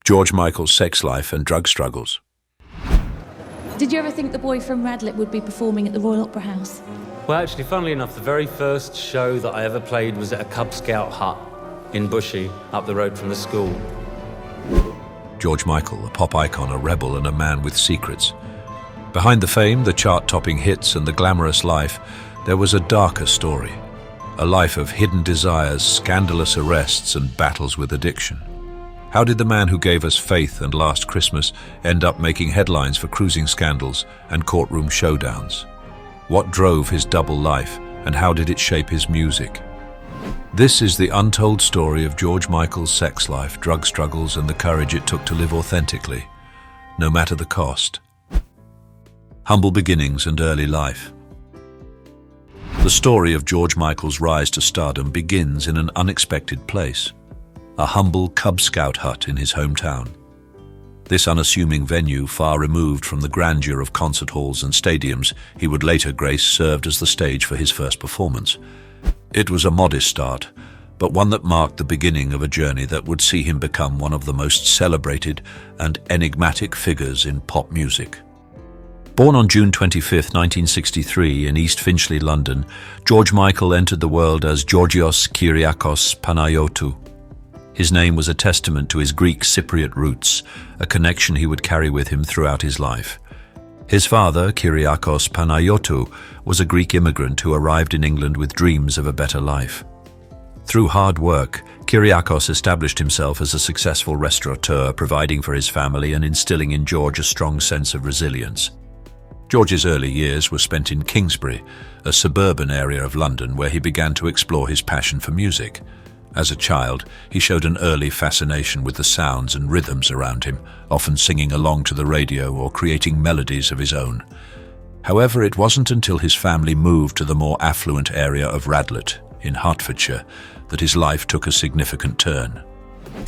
George Michael's sex life and drug struggles. Did you ever think the boy from Radlett would be performing at the Royal Opera House? Well, actually, funnily enough, the very first show that I ever played was at a Cub Scout hut in Bushy, up the road from the school. George Michael, a pop icon, a rebel, and a man with secrets. Behind the fame, the chart-topping hits, and the glamorous life, there was a darker story. A life of hidden desires, scandalous arrests, and battles with addiction. How did the man who gave us Faith and Last Christmas end up making headlines for cruising scandals and courtroom showdowns? What drove his double life, and how did it shape his music? This is the untold story of George Michael's sex life, drug struggles, and the courage it took to live authentically, no matter the cost. Humble beginnings and early life. The story of George Michael's rise to stardom begins in an unexpected place. A humble Cub Scout hut in his hometown. This unassuming venue, far removed from the grandeur of concert halls and stadiums he would later grace, served as the stage for his first performance. It was a modest start, but one that marked the beginning of a journey that would see him become one of the most celebrated and enigmatic figures in pop music. Born on June 25, 1963 in East Finchley, London, George Michael entered the world as Georgios Kyriakos Panayotou. His name was a testament to his Greek Cypriot roots, a connection he would carry with him throughout his life. His father, Kyriakos Panayotou, was a Greek immigrant who arrived in England with dreams of a better life. Through hard work, Kyriakos established himself as a successful restaurateur, providing for his family and instilling in George a strong sense of resilience. George's early years were spent in Kingsbury, a suburban area of London where he began to explore his passion for music. As a child, he showed an early fascination with the sounds and rhythms around him, often singing along to the radio or creating melodies of his own. However, it wasn't until his family moved to the more affluent area of Radlett, in Hertfordshire, that his life took a significant turn.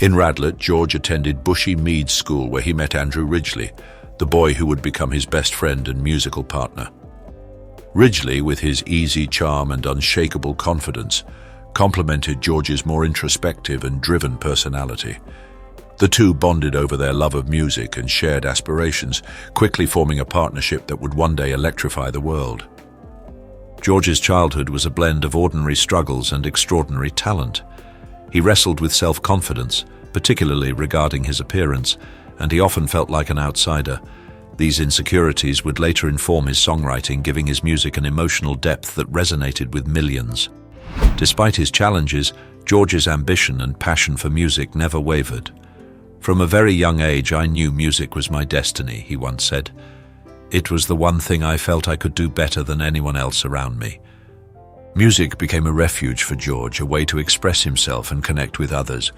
In Radlett, George attended Bushy Meads School, where he met Andrew Ridgeley, the boy who would become his best friend and musical partner. Ridgeley, with his easy charm and unshakable confidence, complemented George's more introspective and driven personality. The two bonded over their love of music and shared aspirations, quickly forming a partnership that would one day electrify the world. George's childhood was a blend of ordinary struggles and extraordinary talent. He wrestled with self-confidence, particularly regarding his appearance, and he often felt like an outsider. These insecurities would later inform his songwriting, giving his music an emotional depth that resonated with millions. Despite his challenges, George's ambition and passion for music never wavered. "From a very young age, I knew music was my destiny," he once said. "It was the one thing I felt I could do better than anyone else around me." Music became a refuge for George, a way to express himself and connect with others.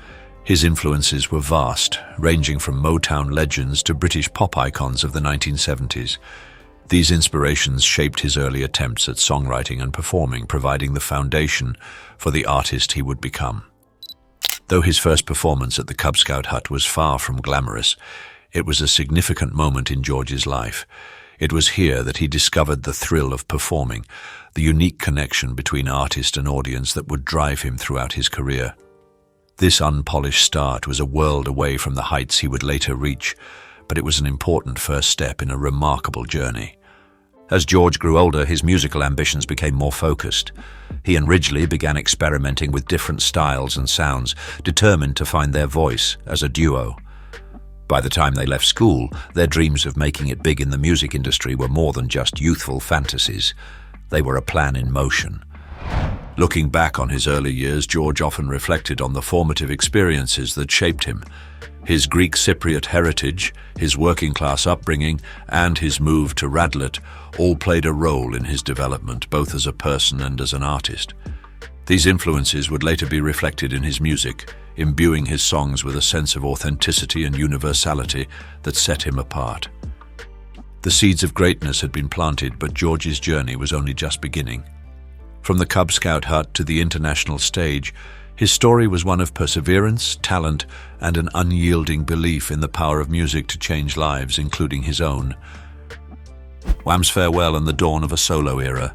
His influences were vast, ranging from Motown legends to British pop icons of the 1970s. These inspirations shaped his early attempts at songwriting and performing, providing the foundation for the artist he would become. Though his first performance at the Cub Scout hut was far from glamorous, it was a significant moment in George's life. It was here that he discovered the thrill of performing, the unique connection between artist and audience that would drive him throughout his career. This unpolished start was a world away from the heights he would later reach, but it was an important first step in a remarkable journey. As George grew older, his musical ambitions became more focused. He and Ridgeley began experimenting with different styles and sounds, determined to find their voice as a duo. By the time they left school, their dreams of making it big in the music industry were more than just youthful fantasies. They were a plan in motion. Looking back on his early years, George often reflected on the formative experiences that shaped him. His Greek Cypriot heritage, his working-class upbringing, and his move to Radlett all played a role in his development, both as a person and as an artist. These influences would later be reflected in his music, imbuing his songs with a sense of authenticity and universality that set him apart. The seeds of greatness had been planted, but George's journey was only just beginning. From the Cub Scout hut to the international stage, his story was one of perseverance, talent, and an unyielding belief in the power of music to change lives, including his own. Wham's farewell and the dawn of a solo era.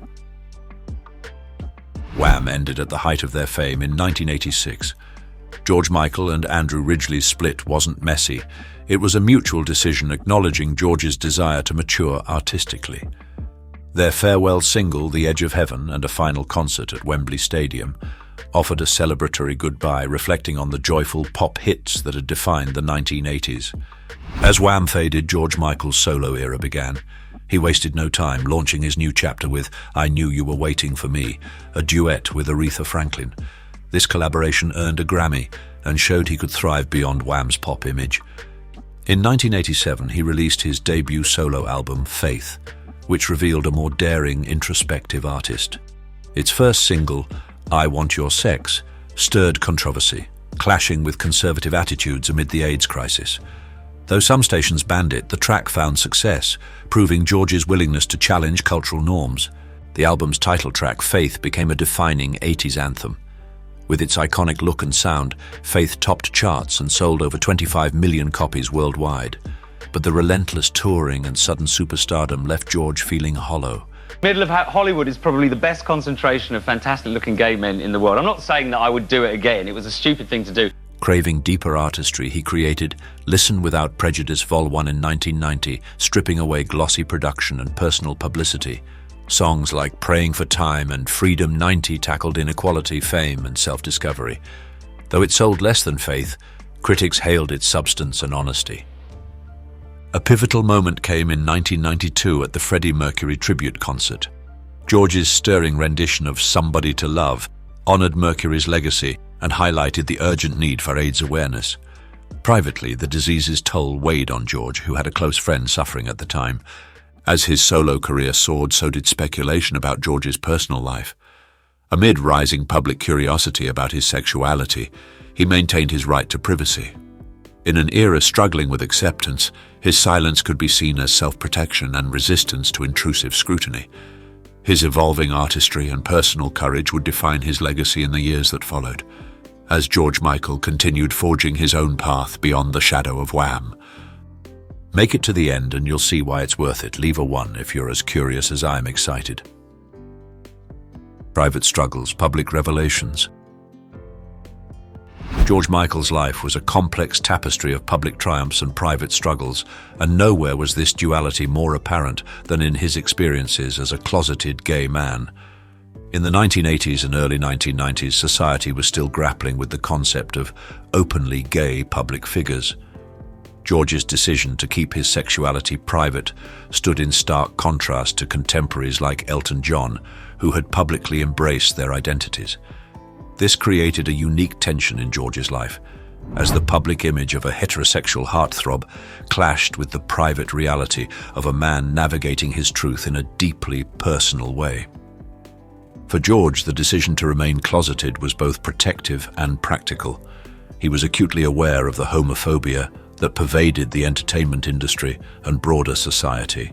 Wham ended at the height of their fame in 1986. George Michael and Andrew Ridgeley's split wasn't messy. It was a mutual decision acknowledging George's desire to mature artistically. Their farewell single, The Edge of Heaven, and a final concert at Wembley Stadium offered a celebratory goodbye, reflecting on the joyful pop hits that had defined the 1980s. As Wham faded, George Michael's solo era began. He wasted no time, launching his new chapter with I Knew You Were Waiting for Me, a duet with Aretha Franklin. This collaboration earned a Grammy and showed he could thrive beyond Wham's pop image. In 1987, he released his debut solo album, Faith, which revealed a more daring, introspective artist. Its first single, I Want Your Se.x, stirred controversy, clashing with conservative attitudes amid the AIDS crisis. Though some stations banned it, the track found success, proving George's willingness to challenge cultural norms. The album's title track, Faith, became a defining 80s anthem. With its iconic look and sound, Faith topped charts and sold over 25 million copies worldwide. But the relentless touring and sudden superstardom left George feeling hollow. Middle of Hollywood is probably the best concentration of fantastic-looking gay men in the world. I'm not saying that I would do it again. It was a stupid thing to do. Craving deeper artistry, he created Listen Without Prejudice Vol. 1 in 1990, stripping away glossy production and personal publicity. Songs like Praying for Time and Freedom 90 tackled inequality, fame, and self-discovery. Though it sold less than Faith, critics hailed its substance and honesty. A pivotal moment came in 1992 at the Freddie Mercury tribute concert. George's stirring rendition of Somebody to Love honored Mercury's legacy and highlighted the urgent need for AIDS awareness. Privately, the disease's toll weighed on George, who had a close friend suffering at the time. As his solo career soared, so did speculation about George's personal life. Amid rising public curiosity about his sexuality, he maintained his right to privacy. In an era struggling with acceptance, his silence could be seen as self-protection and resistance to intrusive scrutiny. His evolving artistry and personal courage would define his legacy in the years that followed, as George Michael continued forging his own path beyond the shadow of Wham. Make it to the end and you'll see why it's worth it. Leave a 1 if you're as curious as I am excited. Private struggles, public revelations. George Michael's life was a complex tapestry of public triumphs and private struggles, and nowhere was this duality more apparent than in his experiences as a closeted gay man. In the 1980s and early 1990s, society was still grappling with the concept of openly gay public figures. George's decision to keep his sexuality private stood in stark contrast to contemporaries like Elton John, who had publicly embraced their identities. This created a unique tension in George's life, as the public image of a heterosexual heartthrob clashed with the private reality of a man navigating his truth in a deeply personal way. For George, the decision to remain closeted was both protective and practical. He was acutely aware of the homophobia that pervaded the entertainment industry and broader society.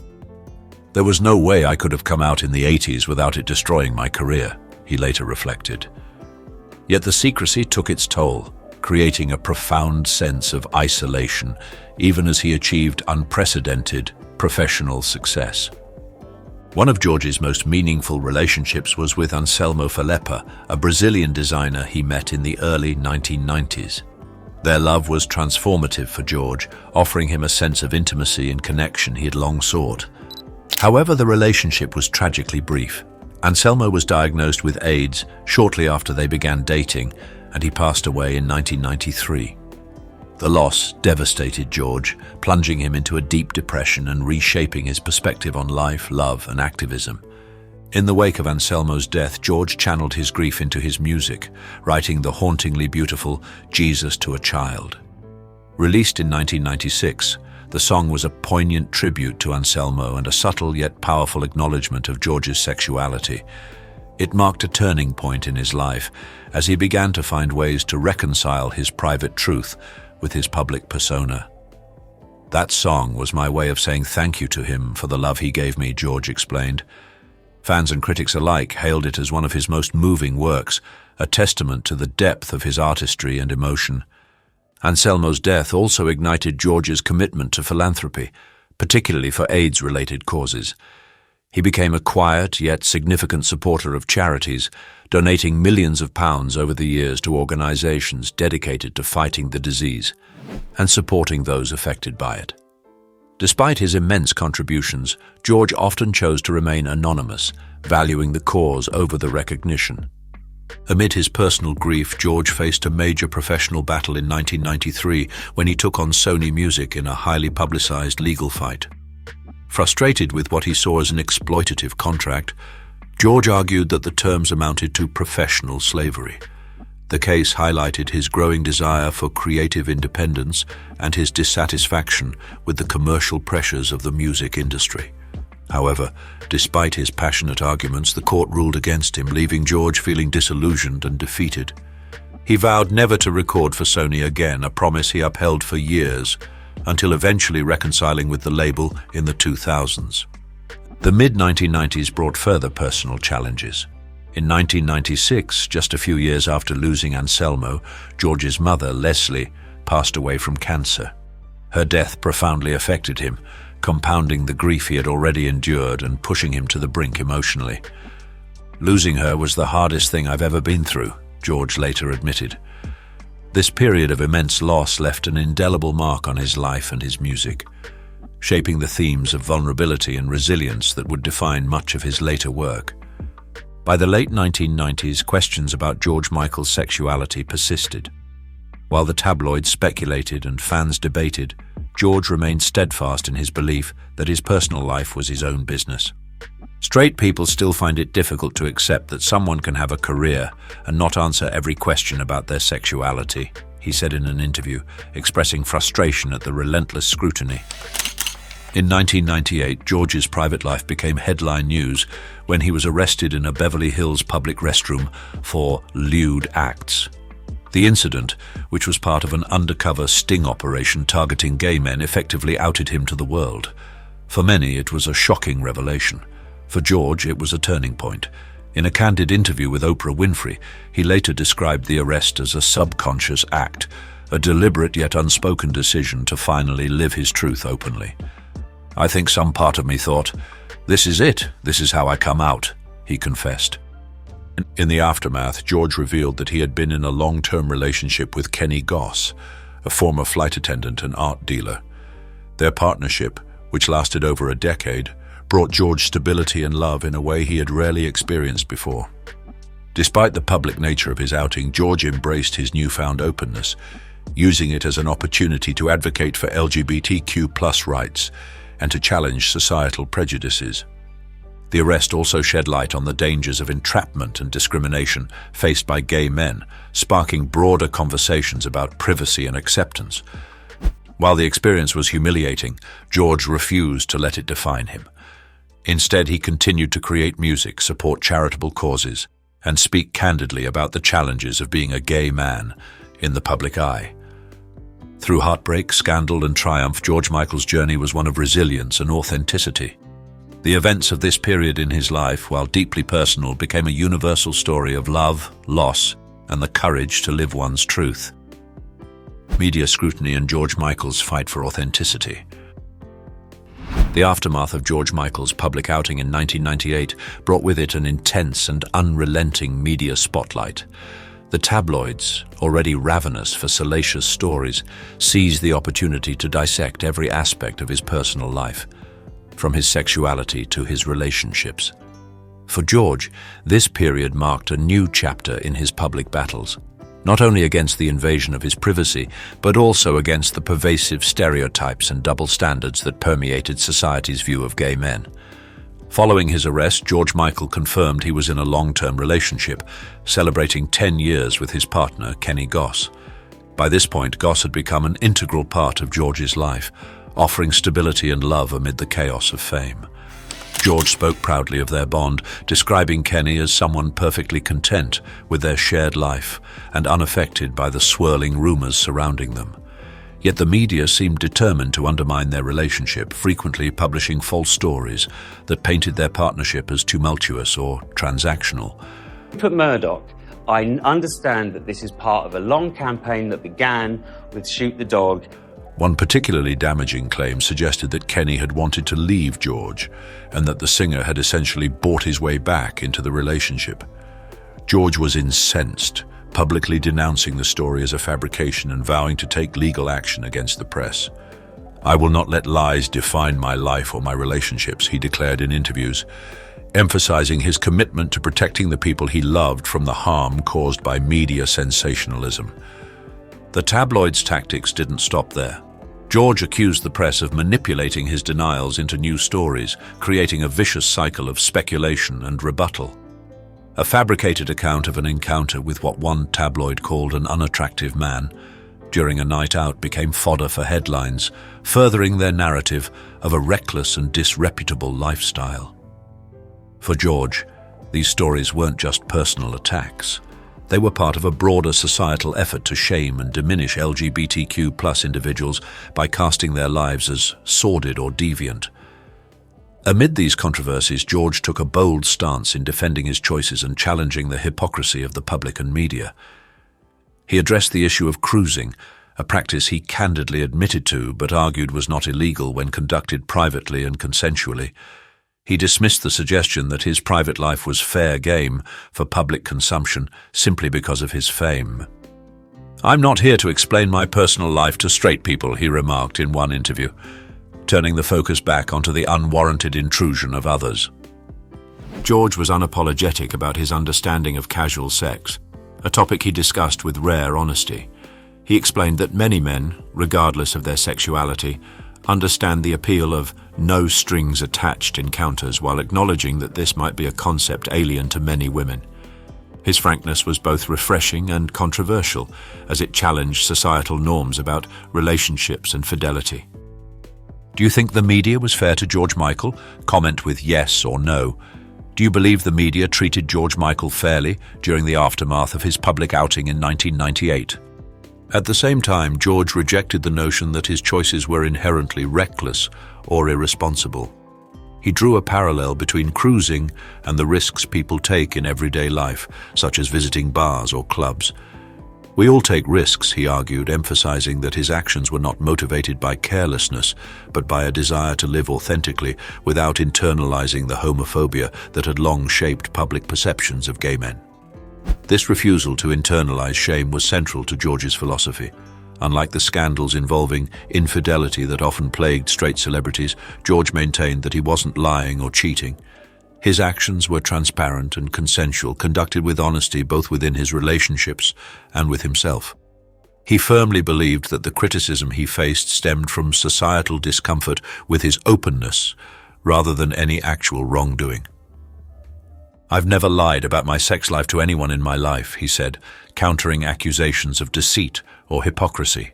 There was no way I could have come out in the 80s without it destroying my career, he later reflected. Yet the secrecy took its toll, creating a profound sense of isolation, even as he achieved unprecedented professional success. One of George's most meaningful relationships was with Anselmo Falepa, a Brazilian designer he met in the early 1990s. Their love was transformative for George, offering him a sense of intimacy and connection he had long sought. However, the relationship was tragically brief. Anselmo was diagnosed with AIDS shortly after they began dating, and he passed away in 1993. The loss devastated George, plunging him into a deep depression and reshaping his perspective on life, love, and activism. In the wake of Anselmo's death, George channeled his grief into his music, writing the hauntingly beautiful Jesus to a Child. Released in 1996, the song was a poignant tribute to Anselmo and a subtle yet powerful acknowledgement of George's sexuality. It marked a turning point in his life as he began to find ways to reconcile his private truth with his public persona. That song was my way of saying thank you to him for the love he gave me, George explained. Fans and critics alike hailed it as one of his most moving works, a testament to the depth of his artistry and emotion. Anselmo's death also ignited George's commitment to philanthropy, particularly for AIDS-related causes. He became a quiet yet significant supporter of charities, donating millions of pounds over the years to organisations dedicated to fighting the disease and supporting those affected by it. Despite his immense contributions, George often chose to remain anonymous, valuing the cause over the recognition. Amid his personal grief, George faced a major professional battle in 1993 when he took on Sony Music in a highly publicised legal fight. Frustrated with what he saw as an exploitative contract, George argued that the terms amounted to professional slavery. The case highlighted his growing desire for creative independence and his dissatisfaction with the commercial pressures of the music industry. However, despite his passionate arguments, the court ruled against him, leaving George feeling disillusioned and defeated. He vowed never to record for Sony again, a promise he upheld for years, until eventually reconciling with the label in the 2000s. The mid-1990s brought further personal challenges. In 1996, just a few years after losing Anselmo, George's mother, Leslie, passed away from cancer. Her death profoundly affected him, compounding the grief he had already endured and pushing him to the brink emotionally. "Losing her was the hardest thing I've ever been through," George later admitted. This period of immense loss left an indelible mark on his life and his music, shaping the themes of vulnerability and resilience that would define much of his later work. By the late 1990s, questions about George Michael's sexuality persisted. While the tabloids speculated and fans debated, George remained steadfast in his belief that his personal life was his own business. "Straight people still find it difficult to accept that someone can have a career and not answer every question about their sexuality," he said in an interview, expressing frustration at the relentless scrutiny. In 1998, George's private life became headline news when he was arrested in a Beverly Hills public restroom for lewd acts. The incident, which was part of an undercover sting operation targeting gay men, effectively outed him to the world. For many, it was a shocking revelation. For George, it was a turning point. In a candid interview with Oprah Winfrey, he later described the arrest as a subconscious act, a deliberate yet unspoken decision to finally live his truth openly. "I think some part of me thought, this is it, this is how I come out," he confessed. In the aftermath, George revealed that he had been in a long-term relationship with Kenny Goss, a former flight attendant and art dealer. Their partnership, which lasted over a decade, brought George stability and love in a way he had rarely experienced before. Despite the public nature of his outing, George embraced his newfound openness, using it as an opportunity to advocate for LGBTQ+ rights and to challenge societal prejudices. The arrest also shed light on the dangers of entrapment and discrimination faced by gay men, sparking broader conversations about privacy and acceptance. While the experience was humiliating, George refused to let it define him. Instead, he continued to create music, support charitable causes, and speak candidly about the challenges of being a gay man in the public eye. Through heartbreak, scandal, and triumph, George Michael's journey was one of resilience and authenticity. The events of this period in his life, while deeply personal, became a universal story of love, loss, and the courage to live one's truth. Media scrutiny and George Michael's fight for authenticity. The aftermath of George Michael's public outing in 1998 brought with it an intense and unrelenting media spotlight. The tabloids, already ravenous for salacious stories, seized the opportunity to dissect every aspect of his personal life, from his sexuality to his relationships. For George, this period marked a new chapter in his public battles, not only against the invasion of his privacy, but also against the pervasive stereotypes and double standards that permeated society's view of gay men. Following his arrest, George Michael confirmed he was in a long-term relationship, celebrating 10 years with his partner, Kenny Goss. By this point, Goss had become an integral part of George's life, offering stability and love amid the chaos of fame. George spoke proudly of their bond, describing Kenny as someone perfectly content with their shared life and unaffected by the swirling rumors surrounding them. Yet the media seemed determined to undermine their relationship, frequently publishing false stories that painted their partnership as tumultuous or transactional. Rupert Murdoch, I understand that this is part of a long campaign that began with Shoot the Dog. One particularly damaging claim suggested that Kenny had wanted to leave George and that the singer had essentially bought his way back into the relationship. George was incensed, publicly denouncing the story as a fabrication and vowing to take legal action against the press. "I will not let lies define my life or my relationships," he declared in interviews, emphasizing his commitment to protecting the people he loved from the harm caused by media sensationalism. The tabloids' tactics didn't stop there. George accused the press of manipulating his denials into new stories, creating a vicious cycle of speculation and rebuttal. A fabricated account of an encounter with what one tabloid called an unattractive man during a night out became fodder for headlines, furthering their narrative of a reckless and disreputable lifestyle. For George, these stories weren't just personal attacks. They were part of a broader societal effort to shame and diminish LGBTQ+ individuals by casting their lives as sordid or deviant. Amid these controversies, George took a bold stance in defending his choices and challenging the hypocrisy of the public and media. He addressed the issue of cruising, a practice he candidly admitted to but argued was not illegal when conducted privately and consensually. He dismissed the suggestion that his private life was fair game for public consumption simply because of his fame. "I'm not here to explain my personal life to straight people," he remarked in one interview, turning the focus back onto the unwarranted intrusion of others. George was unapologetic about his understanding of casual sex, a topic he discussed with rare honesty. He explained that many men, regardless of their sexuality, understand the appeal of no-strings-attached encounters while acknowledging that this might be a concept alien to many women. His frankness was both refreshing and controversial, as it challenged societal norms about relationships and fidelity. Do you think the media was fair to George Michael? Comment with yes or no. Do you believe the media treated George Michael fairly during the aftermath of his public outing in 1998? At the same time, George rejected the notion that his choices were inherently reckless or irresponsible. He drew a parallel between cruising and the risks people take in everyday life, such as visiting bars or clubs. We all take risks, he argued, emphasizing that his actions were not motivated by carelessness, but by a desire to live authentically without internalizing the homophobia that had long shaped public perceptions of gay men. This refusal to internalize shame was central to George's philosophy. Unlike the scandals involving infidelity that often plagued straight celebrities, George maintained that he wasn't lying or cheating. His actions were transparent and consensual, conducted with honesty both within his relationships and with himself. He firmly believed that the criticism he faced stemmed from societal discomfort with his openness rather than any actual wrongdoing. "I've never lied about my sex life to anyone in my life," he said, countering accusations of deceit or hypocrisy.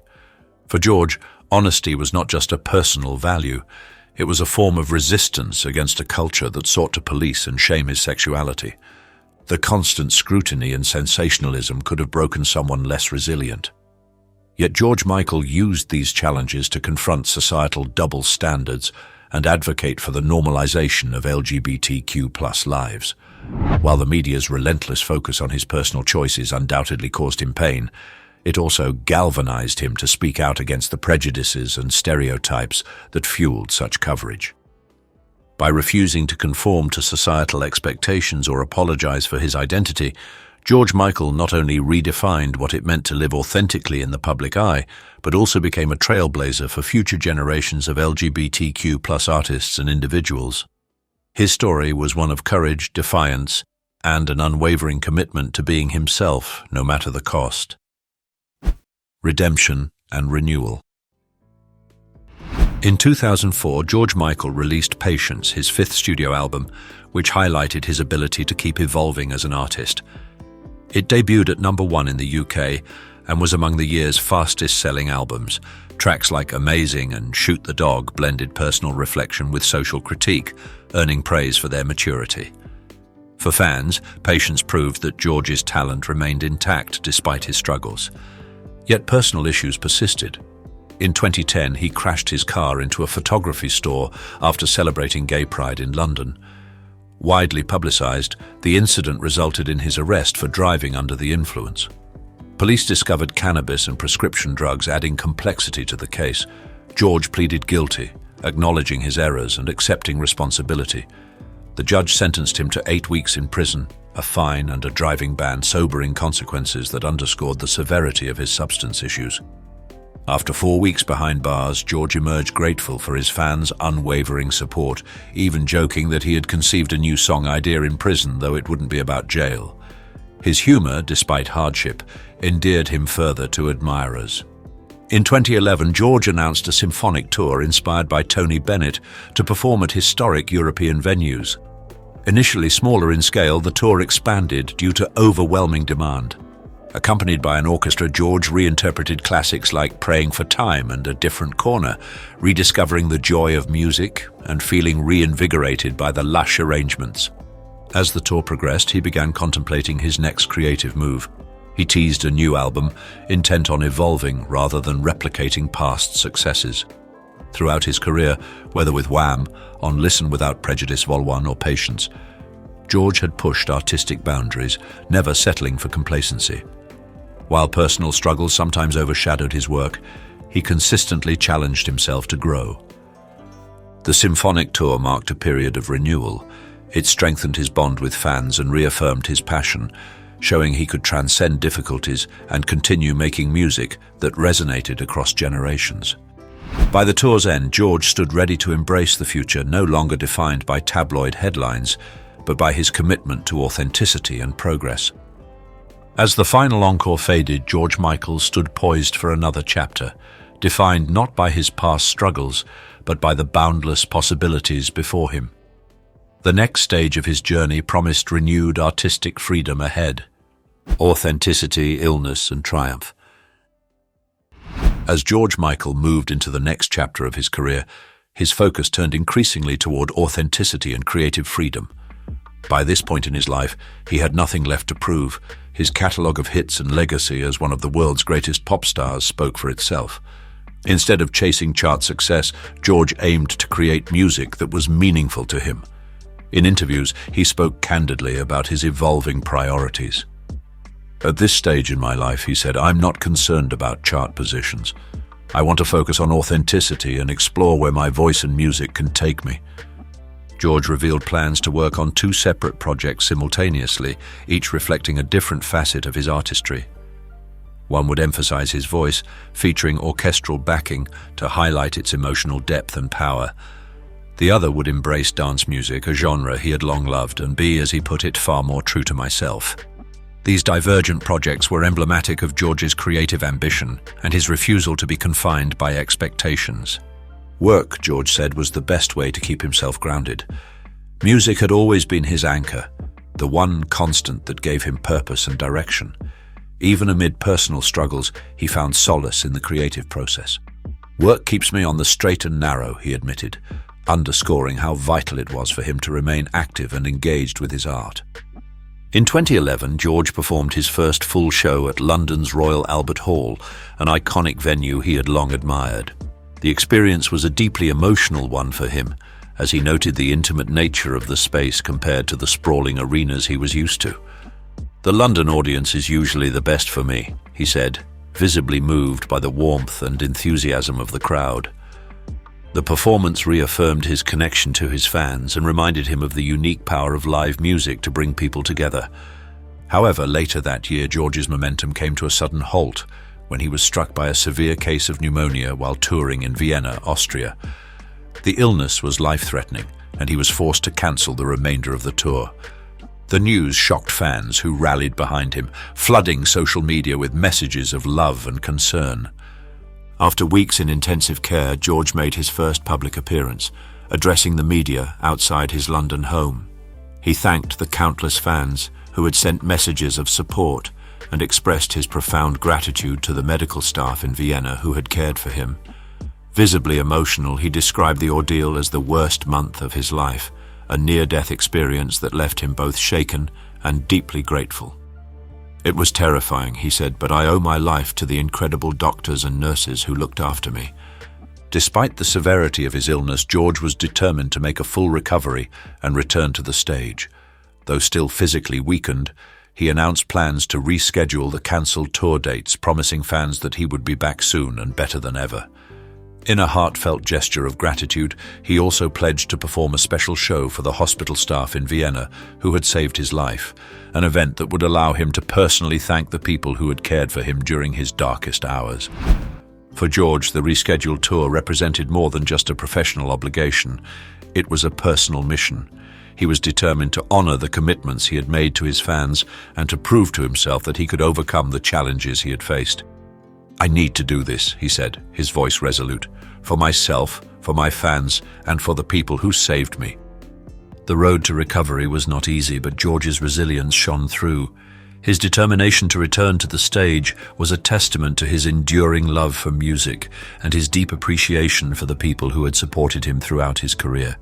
For George, honesty was not just a personal value, it was a form of resistance against a culture that sought to police and shame his sexuality. The constant scrutiny and sensationalism could have broken someone less resilient. Yet George Michael used these challenges to confront societal double standards and advocate for the normalization of LGBTQ+ lives. While the media's relentless focus on his personal choices undoubtedly caused him pain, it also galvanized him to speak out against the prejudices and stereotypes that fueled such coverage. By refusing to conform to societal expectations or apologize for his identity, George Michael not only redefined what it meant to live authentically in the public eye, but also became a trailblazer for future generations of LGBTQ+ artists and individuals. His story was one of courage, defiance, and an unwavering commitment to being himself, no matter the cost. Redemption and renewal. In 2004, George Michael released Patience, his fifth studio album, which highlighted his ability to keep evolving as an artist. It debuted at #1 in the UK and was among the year's fastest-selling albums. Tracks like Amazing and Shoot the Dog blended personal reflection with social critique, earning praise for their maturity. For fans, Patience proved that George's talent remained intact despite his struggles. Yet personal issues persisted. In 2010, he crashed his car into a photography store after celebrating Gay Pride in London. Widely publicized, the incident resulted in his arrest for driving under the influence. Police discovered cannabis and prescription drugs, adding complexity to the case. George pleaded guilty, acknowledging his errors and accepting responsibility. The judge sentenced him to 8 weeks in prison, a fine and a driving ban, sobering consequences that underscored the severity of his substance issues. After 4 weeks behind bars, George emerged grateful for his fans' unwavering support, even joking that he had conceived a new song idea in prison, though it wouldn't be about jail. His humor, despite hardship, endeared him further to admirers. In 2011, George announced a symphonic tour inspired by Tony Bennett to perform at historic European venues. Initially smaller in scale, the tour expanded due to overwhelming demand. Accompanied by an orchestra, George reinterpreted classics like Praying for Time and A Different Corner, rediscovering the joy of music and feeling reinvigorated by the lush arrangements. As the tour progressed, he began contemplating his next creative move. He teased a new album, intent on evolving rather than replicating past successes. Throughout his career, whether with Wham, on Listen Without Prejudice Vol. 1 or Patience, George had pushed artistic boundaries, never settling for complacency. While personal struggles sometimes overshadowed his work, he consistently challenged himself to grow. The symphonic tour marked a period of renewal. It strengthened his bond with fans and reaffirmed his passion, showing he could transcend difficulties and continue making music that resonated across generations. By the tour's end, George stood ready to embrace the future, no longer defined by tabloid headlines, but by his commitment to authenticity and progress. As the final encore faded, George Michael stood poised for another chapter, defined not by his past struggles, but by the boundless possibilities before him. The next stage of his journey promised renewed artistic freedom ahead. Authenticity, illness, and triumph. As George Michael moved into the next chapter of his career, his focus turned increasingly toward authenticity and creative freedom. By this point in his life, he had nothing left to prove. His catalogue of hits and legacy as one of the world's greatest pop stars spoke for itself. Instead of chasing chart success, George aimed to create music that was meaningful to him. In interviews, he spoke candidly about his evolving priorities. "At this stage in my life," he said, "I'm not concerned about chart positions. I want to focus on authenticity and explore where my voice and music can take me." George revealed plans to work on 2 separate projects simultaneously, each reflecting a different facet of his artistry. One would emphasize his voice, featuring orchestral backing to highlight its emotional depth and power. The other would embrace dance music, a genre he had long loved, and be, as he put it, far more true to myself. These divergent projects were emblematic of George's creative ambition and his refusal to be confined by expectations. Work, George said, was the best way to keep himself grounded. Music had always been his anchor, the one constant that gave him purpose and direction. Even amid personal struggles, he found solace in the creative process. "Work keeps me on the straight and narrow," he admitted, underscoring how vital it was for him to remain active and engaged with his art. In 2011, George performed his first full show at London's Royal Albert Hall, an iconic venue he had long admired. The experience was a deeply emotional one for him, as he noted the intimate nature of the space compared to the sprawling arenas he was used to. "The London audience is usually the best for me," he said, visibly moved by the warmth and enthusiasm of the crowd. The performance reaffirmed his connection to his fans and reminded him of the unique power of live music to bring people together. However, later that year, George's momentum came to a sudden halt when he was struck by a severe case of pneumonia while touring in Vienna, Austria. The illness was life-threatening, and he was forced to cancel the remainder of the tour. The news shocked fans who rallied behind him, flooding social media with messages of love and concern. After weeks in intensive care, George made his first public appearance, addressing the media outside his London home. He thanked the countless fans who had sent messages of support and expressed his profound gratitude to the medical staff in Vienna who had cared for him. Visibly emotional, he described the ordeal as the worst month of his life, a near-death experience that left him both shaken and deeply grateful. "It was terrifying," he said, "but I owe my life to the incredible doctors and nurses who looked after me." Despite the severity of his illness, George was determined to make a full recovery and return to the stage. Though still physically weakened, he announced plans to reschedule the cancelled tour dates, promising fans that he would be back soon and better than ever. In a heartfelt gesture of gratitude, he also pledged to perform a special show for the hospital staff in Vienna who had saved his life, an event that would allow him to personally thank the people who had cared for him during his darkest hours. For George, the rescheduled tour represented more than just a professional obligation. It was a personal mission. He was determined to honor the commitments he had made to his fans and to prove to himself that he could overcome the challenges he had faced. "I need to do this," he said, his voice resolute, "for myself, for my fans, and for the people who saved me." The road to recovery was not easy, but George's resilience shone through. His determination to return to the stage was a testament to his enduring love for music and his deep appreciation for the people who had supported him throughout his career.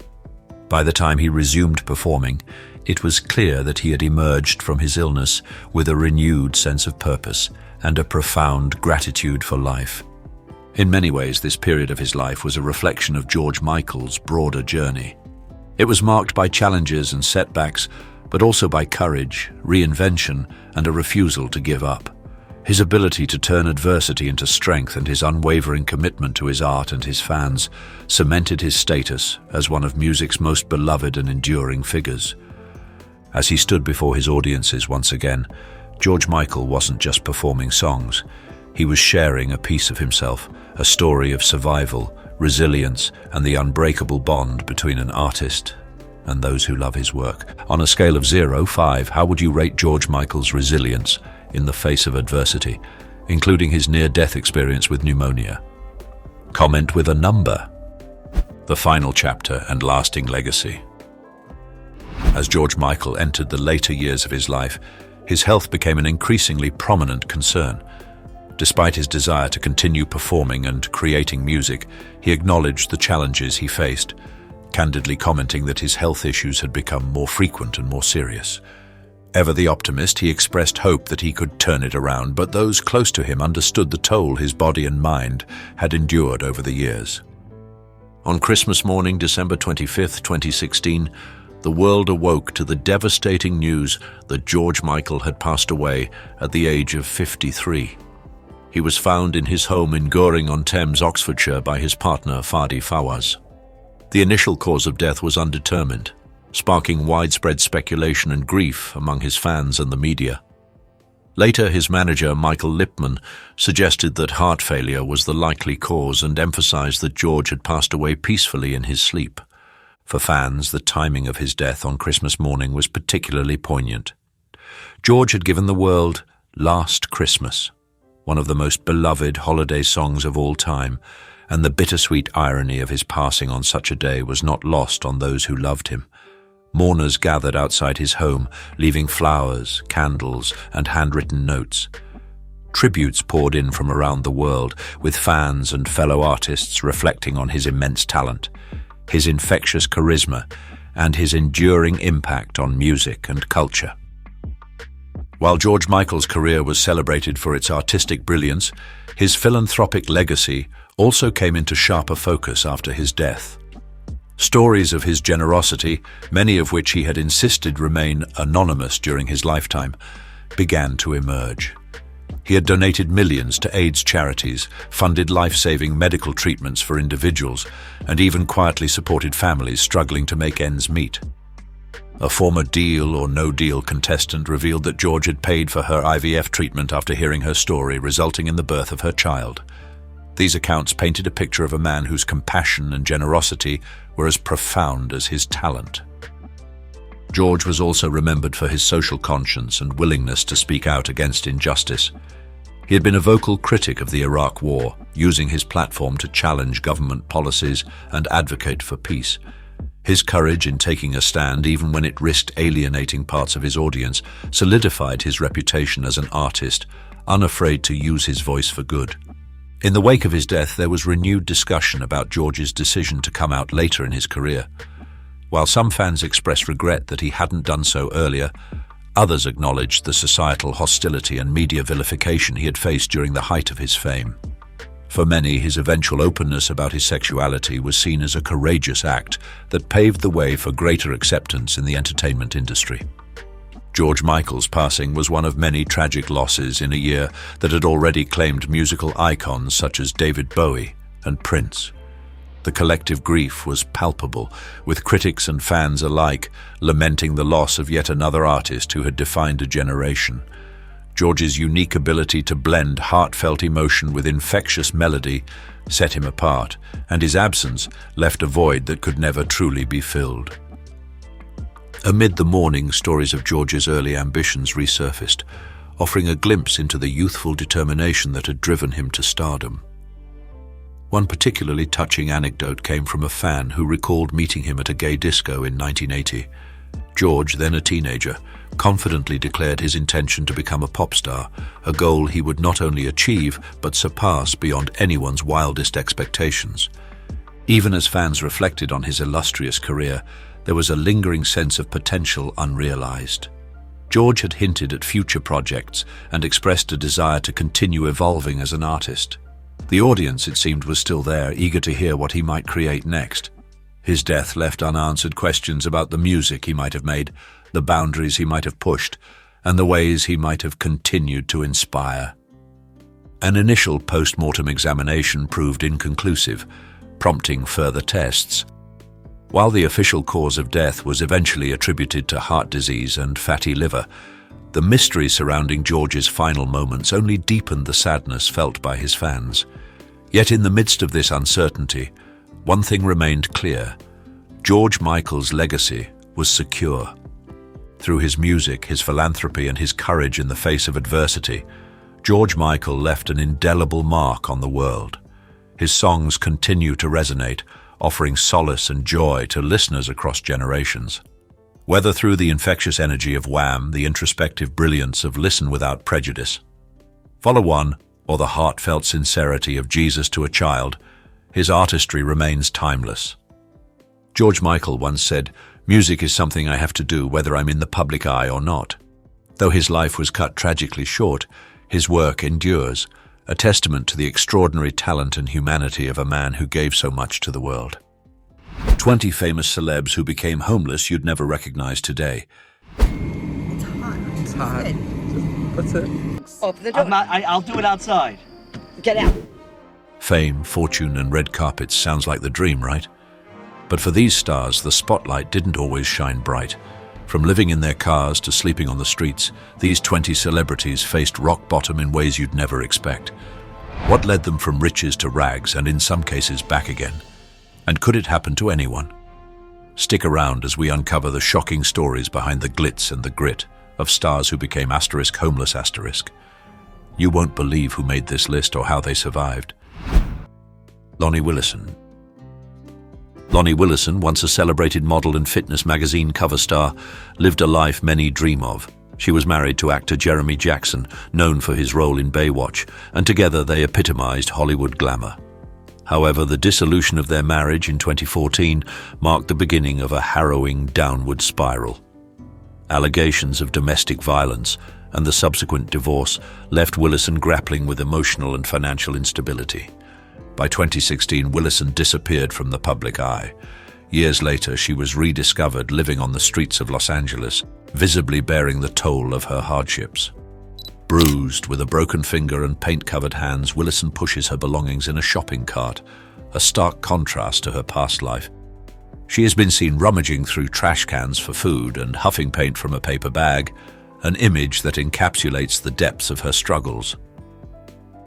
By the time he resumed performing, it was clear that he had emerged from his illness with a renewed sense of purpose and a profound gratitude for life. In many ways, this period of his life was a reflection of George Michael's broader journey. It was marked by challenges and setbacks, but also by courage, reinvention, and a refusal to give up. His ability to turn adversity into strength and his unwavering commitment to his art and his fans cemented his status as one of music's most beloved and enduring figures. As he stood before his audiences once again, George Michael wasn't just performing songs. He was sharing a piece of himself, a story of survival, resilience, and the unbreakable bond between an artist and those who love his work. On a scale of 0-5, how would you rate George Michael's resilience in the face of adversity, including his near-death experience with pneumonia? Comment with a number. The final chapter and lasting legacy. As George Michael entered the later years of his life, his health became an increasingly prominent concern. Despite his desire to continue performing and creating music, he acknowledged the challenges he faced, candidly commenting that his health issues had become more frequent and more serious. Ever the optimist, he expressed hope that he could turn it around, but those close to him understood the toll his body and mind had endured over the years. On Christmas morning, December 25, 2016, the world awoke to the devastating news that George Michael had passed away at the age of 53. He was found in his home in Goring-on-Thames, Oxfordshire, by his partner Fadi Fawaz. The initial cause of death was undetermined, sparking widespread speculation and grief among his fans and the media. Later, his manager, Michael Lipman, suggested that heart failure was the likely cause and emphasized that George had passed away peacefully in his sleep. For fans, the timing of his death on Christmas morning was particularly poignant. George had given the world Last Christmas, one of the most beloved holiday songs of all time, and the bittersweet irony of his passing on such a day was not lost on those who loved him. Mourners gathered outside his home, leaving flowers, candles, and handwritten notes. Tributes poured in from around the world, with fans and fellow artists reflecting on his immense talent, his infectious charisma, and his enduring impact on music and culture. While George Michael's career was celebrated for its artistic brilliance, his philanthropic legacy also came into sharper focus after his death. Stories of his generosity, many of which he had insisted remain anonymous during his lifetime, began to emerge. He had donated millions to AIDS charities, funded life-saving medical treatments for individuals, and even quietly supported families struggling to make ends meet. A former Deal or No Deal contestant revealed that George had paid for her IVF treatment after hearing her story, resulting in the birth of her child. These accounts painted a picture of a man whose compassion and generosity were as profound as his talent. George was also remembered for his social conscience and willingness to speak out against injustice. He had been a vocal critic of the Iraq War, using his platform to challenge government policies and advocate for peace. His courage in taking a stand, even when it risked alienating parts of his audience, solidified his reputation as an artist, unafraid to use his voice for good. In the wake of his death, there was renewed discussion about George's decision to come out later in his career. While some fans expressed regret that he hadn't done so earlier, others acknowledged the societal hostility and media vilification he had faced during the height of his fame. For many, his eventual openness about his sexuality was seen as a courageous act that paved the way for greater acceptance in the entertainment industry. George Michael's passing was one of many tragic losses in a year that had already claimed musical icons such as David Bowie and Prince. The collective grief was palpable, with critics and fans alike lamenting the loss of yet another artist who had defined a generation. George's unique ability to blend heartfelt emotion with infectious melody set him apart, and his absence left a void that could never truly be filled. Amid the mourning, stories of George's early ambitions resurfaced, offering a glimpse into the youthful determination that had driven him to stardom. One particularly touching anecdote came from a fan who recalled meeting him at a gay disco in 1980. George, then a teenager, confidently declared his intention to become a pop star, a goal he would not only achieve but surpass beyond anyone's wildest expectations. Even as fans reflected on his illustrious career, there was a lingering sense of potential unrealized. George had hinted at future projects and expressed a desire to continue evolving as an artist. The audience, it seemed, was still there, eager to hear what he might create next. His death left unanswered questions about the music he might have made, the boundaries he might have pushed, and the ways he might have continued to inspire. An initial post-mortem examination proved inconclusive, prompting further tests. While the official cause of death was eventually attributed to heart disease and fatty liver, the mystery surrounding George's final moments only deepened the sadness felt by his fans. Yet in the midst of this uncertainty, one thing remained clear: George Michael's legacy was secure. Through his music, his philanthropy, and his courage in the face of adversity, George Michael left an indelible mark on the world. His songs continue to resonate, offering solace and joy to listeners across generations. Whether through the infectious energy of Wham, the introspective brilliance of Listen Without Prejudice, Follow One, or the heartfelt sincerity of Jesus to a Child, his artistry remains timeless. George Michael once said, "Music is something I have to do whether I'm in the public eye or not." Though his life was cut tragically short, his work endures, a testament to the extraordinary talent and humanity of a man who gave so much to the world. 20 famous celebs who became homeless you'd never recognize today. It's hot. What's it? Open the door. I'll do it outside. Get out. Fame, fortune, and red carpets sounds like the dream, right? But for these stars, the spotlight didn't always shine bright. From living in their cars to sleeping on the streets, these 20 celebrities faced rock bottom in ways you'd never expect. What led them from riches to rags, and in some cases back again? And could it happen to anyone? Stick around as we uncover the shocking stories behind the glitz and the grit of stars who became homeless. You won't believe who made this list or how they survived. Lonnie Willison. Lonnie Willison, once a celebrated model and fitness magazine cover star, lived a life many dream of. She was married to actor Jeremy Jackson, known for his role in Baywatch, and together they epitomized Hollywood glamour. However, the dissolution of their marriage in 2014 marked the beginning of a harrowing downward spiral. Allegations of domestic violence and the subsequent divorce left Willison grappling with emotional and financial instability. By 2016, Willison disappeared from the public eye. Years later, she was rediscovered living on the streets of Los Angeles, visibly bearing the toll of her hardships. Bruised, with a broken finger and paint-covered hands, Willison pushes her belongings in a shopping cart, a stark contrast to her past life. She has been seen rummaging through trash cans for food and huffing paint from a paper bag, an image that encapsulates the depths of her struggles.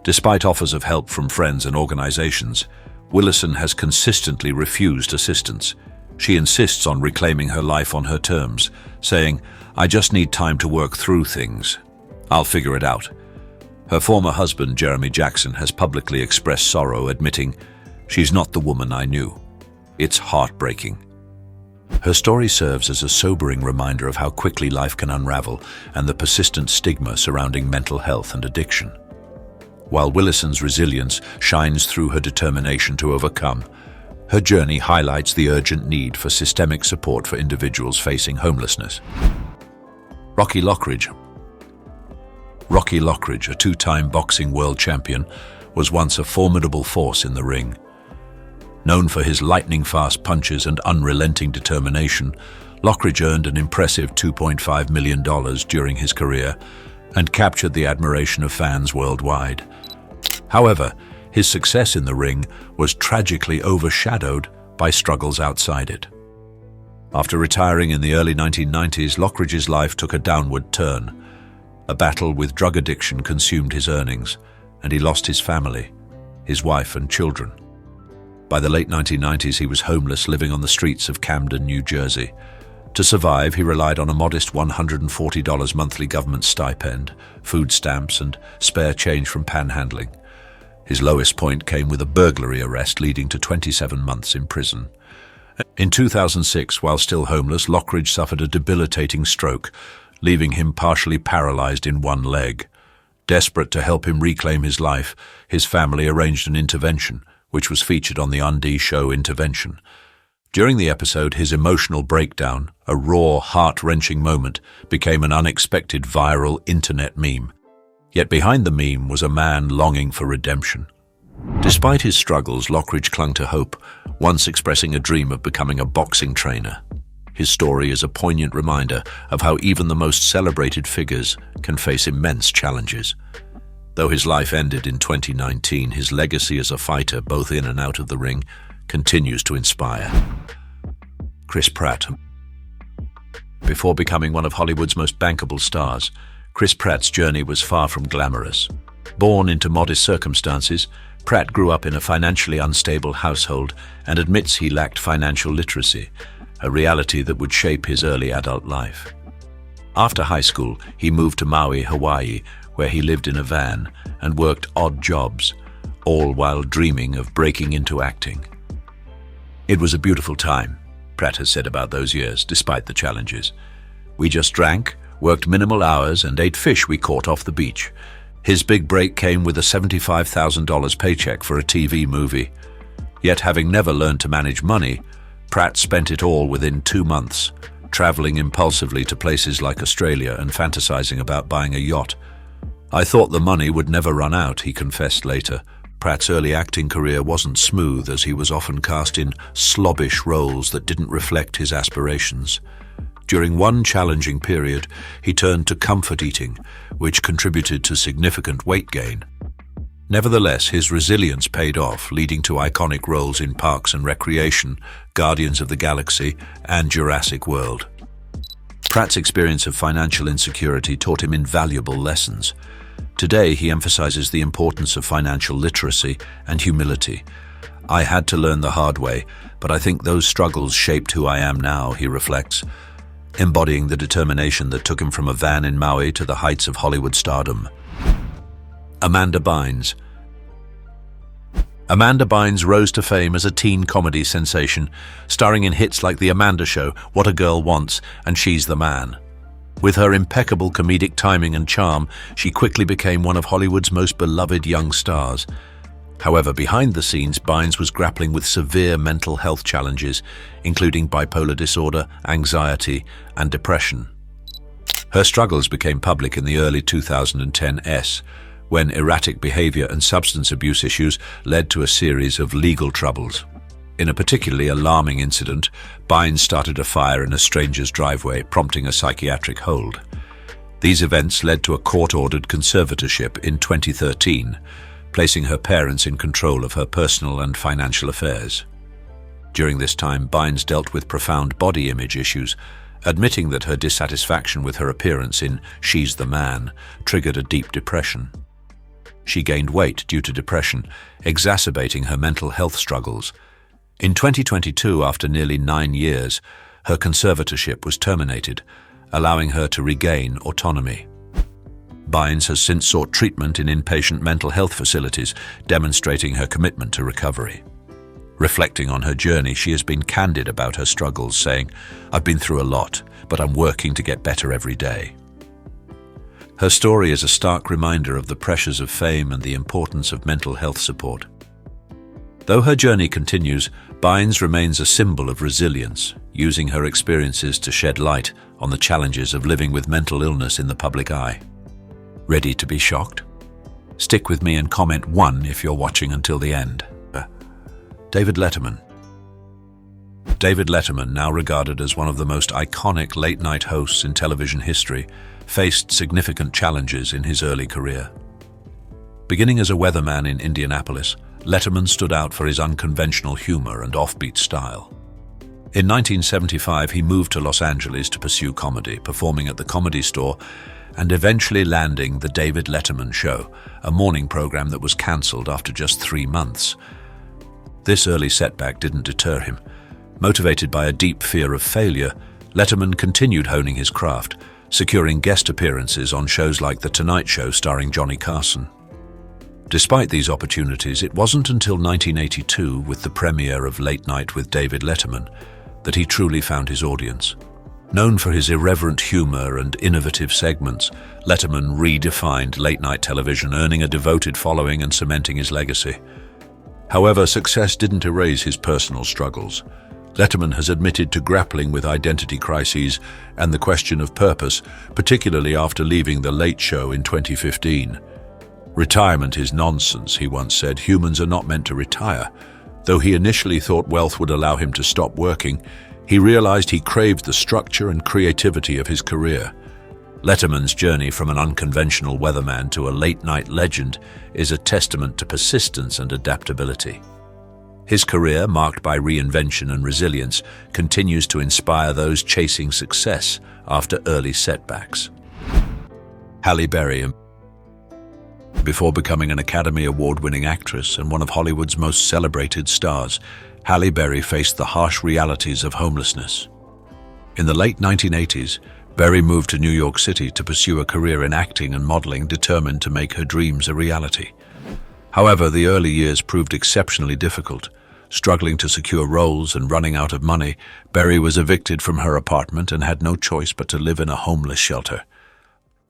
Despite offers of help from friends and organizations, Willison has consistently refused assistance. She insists on reclaiming her life on her terms, saying, "I just need time to work through things. I'll figure it out." Her former husband, Jeremy Jackson, has publicly expressed sorrow, admitting, "She's not the woman I knew." It's heartbreaking. Her story serves as a sobering reminder of how quickly life can unravel and the persistent stigma surrounding mental health and addiction. While Willison's resilience shines through her determination to overcome, her journey highlights the urgent need for systemic support for individuals facing homelessness. Rocky Lockridge. Rocky Lockridge, a two-time boxing world champion, was once a formidable force in the ring. Known for his lightning-fast punches and unrelenting determination, Lockridge earned an impressive $2.5 million during his career and captured the admiration of fans worldwide. However, his success in the ring was tragically overshadowed by struggles outside it. After retiring in the early 1990s, Lockridge's life took a downward turn. A battle with drug addiction consumed his earnings, and he lost his family, his wife and children. By the late 1990s, he was homeless, living on the streets of Camden, New Jersey. To survive, he relied on a modest $140 monthly government stipend, food stamps, and spare change from panhandling. His lowest point came with a burglary arrest leading to 27 months in prison. In 2006, while still homeless, Lockridge suffered a debilitating stroke, leaving him partially paralyzed in one leg. Desperate to help him reclaim his life, his family arranged an intervention, which was featured on the Undie show Intervention. During the episode, his emotional breakdown, a raw, heart-wrenching moment, became an unexpected viral internet meme. Yet behind the meme was a man longing for redemption. Despite his struggles, Lockridge clung to hope, once expressing a dream of becoming a boxing trainer. His story is a poignant reminder of how even the most celebrated figures can face immense challenges. Though his life ended in 2019, his legacy as a fighter, both in and out of the ring, continues to inspire. Chris Pratt. Before becoming one of Hollywood's most bankable stars, Chris Pratt's journey was far from glamorous. Born into modest circumstances, Pratt grew up in a financially unstable household and admits he lacked financial literacy, a reality that would shape his early adult life. After high school, he moved to Maui, Hawaii, where he lived in a van and worked odd jobs, all while dreaming of breaking into acting. It was a beautiful time, Pratt has said about those years, despite the challenges. We just drank, worked minimal hours, and ate fish we caught off the beach. His big break came with a $75,000 paycheck for a TV movie. Yet, having never learned to manage money, Pratt spent it all within 2 months, traveling impulsively to places like Australia and fantasizing about buying a yacht. I thought the money would never run out, he confessed later. Pratt's early acting career wasn't smooth, as he was often cast in slobbish roles that didn't reflect his aspirations. During one challenging period, he turned to comfort eating, which contributed to significant weight gain. Nevertheless, his resilience paid off, leading to iconic roles in Parks and Recreation, Guardians of the Galaxy, and Jurassic World. Pratt's experience of financial insecurity taught him invaluable lessons. Today, he emphasizes the importance of financial literacy and humility. I had to learn the hard way, but I think those struggles shaped who I am now, he reflects, embodying the determination that took him from a van in Maui to the heights of Hollywood stardom. Amanda Bynes. Amanda Bynes rose to fame as a teen comedy sensation, starring in hits like The Amanda Show, What a Girl Wants, and She's the Man. With her impeccable comedic timing and charm, she quickly became one of Hollywood's most beloved young stars. However, behind the scenes, Bynes was grappling with severe mental health challenges, including bipolar disorder, anxiety, and depression. Her struggles became public in the early 2010s, when erratic behavior and substance abuse issues led to a series of legal troubles. In a particularly alarming incident, Bynes started a fire in a stranger's driveway, prompting a psychiatric hold. These events led to a court-ordered conservatorship in 2013, placing her parents in control of her personal and financial affairs. During this time, Bynes dealt with profound body image issues, admitting that her dissatisfaction with her appearance in She's the Man triggered a deep depression. She gained weight due to depression, exacerbating her mental health struggles. In 2022, after nearly 9 years, her conservatorship was terminated, allowing her to regain autonomy. Bynes has since sought treatment in inpatient mental health facilities, demonstrating her commitment to recovery. Reflecting on her journey, she has been candid about her struggles, saying, "I've been through a lot, but I'm working to get better every day." Her story is a stark reminder of the pressures of fame and the importance of mental health support. Though her journey continues, Bynes remains a symbol of resilience, using her experiences to shed light on the challenges of living with mental illness in the public eye. Ready to be shocked? Stick with me and comment 1 if you're watching until the end. David Letterman. David Letterman, now regarded as one of the most iconic late-night hosts in television history, faced significant challenges in his early career. Beginning as a weatherman in Indianapolis, Letterman stood out for his unconventional humor and offbeat style. In 1975, he moved to Los Angeles to pursue comedy, performing at the Comedy Store and eventually landing The David Letterman Show, a morning program that was cancelled after just 3 months. This early setback didn't deter him. Motivated by a deep fear of failure, Letterman continued honing his craft, securing guest appearances on shows like The Tonight Show starring Johnny Carson. Despite these opportunities, it wasn't until 1982, with the premiere of Late Night with David Letterman, that he truly found his audience. Known for his irreverent humor and innovative segments, Letterman redefined late-night television, earning a devoted following and cementing his legacy. However, success didn't erase his personal struggles. Letterman has admitted to grappling with identity crises and the question of purpose, particularly after leaving The Late Show in 2015. "Retirement is nonsense," he once said. "Humans are not meant to retire." Though he initially thought wealth would allow him to stop working, he realized he craved the structure and creativity of his career. Letterman's journey from an unconventional weatherman to a late-night legend is a testament to persistence and adaptability. His career, marked by reinvention and resilience, continues to inspire those chasing success after early setbacks. Halle Berry. Before becoming an Academy Award-winning actress and one of Hollywood's most celebrated stars, Halle Berry faced the harsh realities of homelessness. In the late 1980s, Berry moved to New York City to pursue a career in acting and modeling, determined to make her dreams a reality. However, the early years proved exceptionally difficult. Struggling to secure roles and running out of money, Berry was evicted from her apartment and had no choice but to live in a homeless shelter.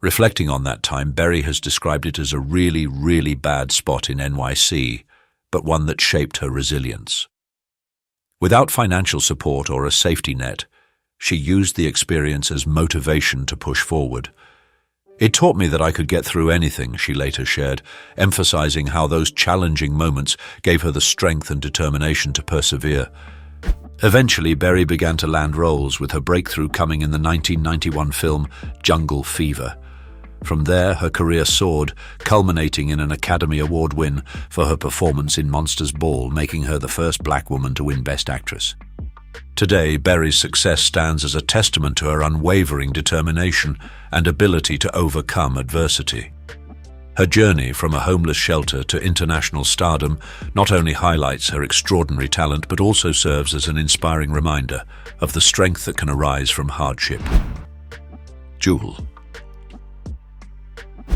Reflecting on that time, Berry has described it as a really, really bad spot in NYC, but one that shaped her resilience. Without financial support or a safety net, she used the experience as motivation to push forward. "It taught me that I could get through anything," she later shared, emphasizing how those challenging moments gave her the strength and determination to persevere. Eventually, Berry began to land roles, with her breakthrough coming in the 1991 film Jungle Fever. From there, her career soared, culminating in an Academy Award win for her performance in Monsters Ball, making her the first black woman to win Best Actress. Today, Berry's success stands as a testament to her unwavering determination and ability to overcome adversity. Her journey from a homeless shelter to international stardom not only highlights her extraordinary talent, but also serves as an inspiring reminder of the strength that can arise from hardship. Jewel.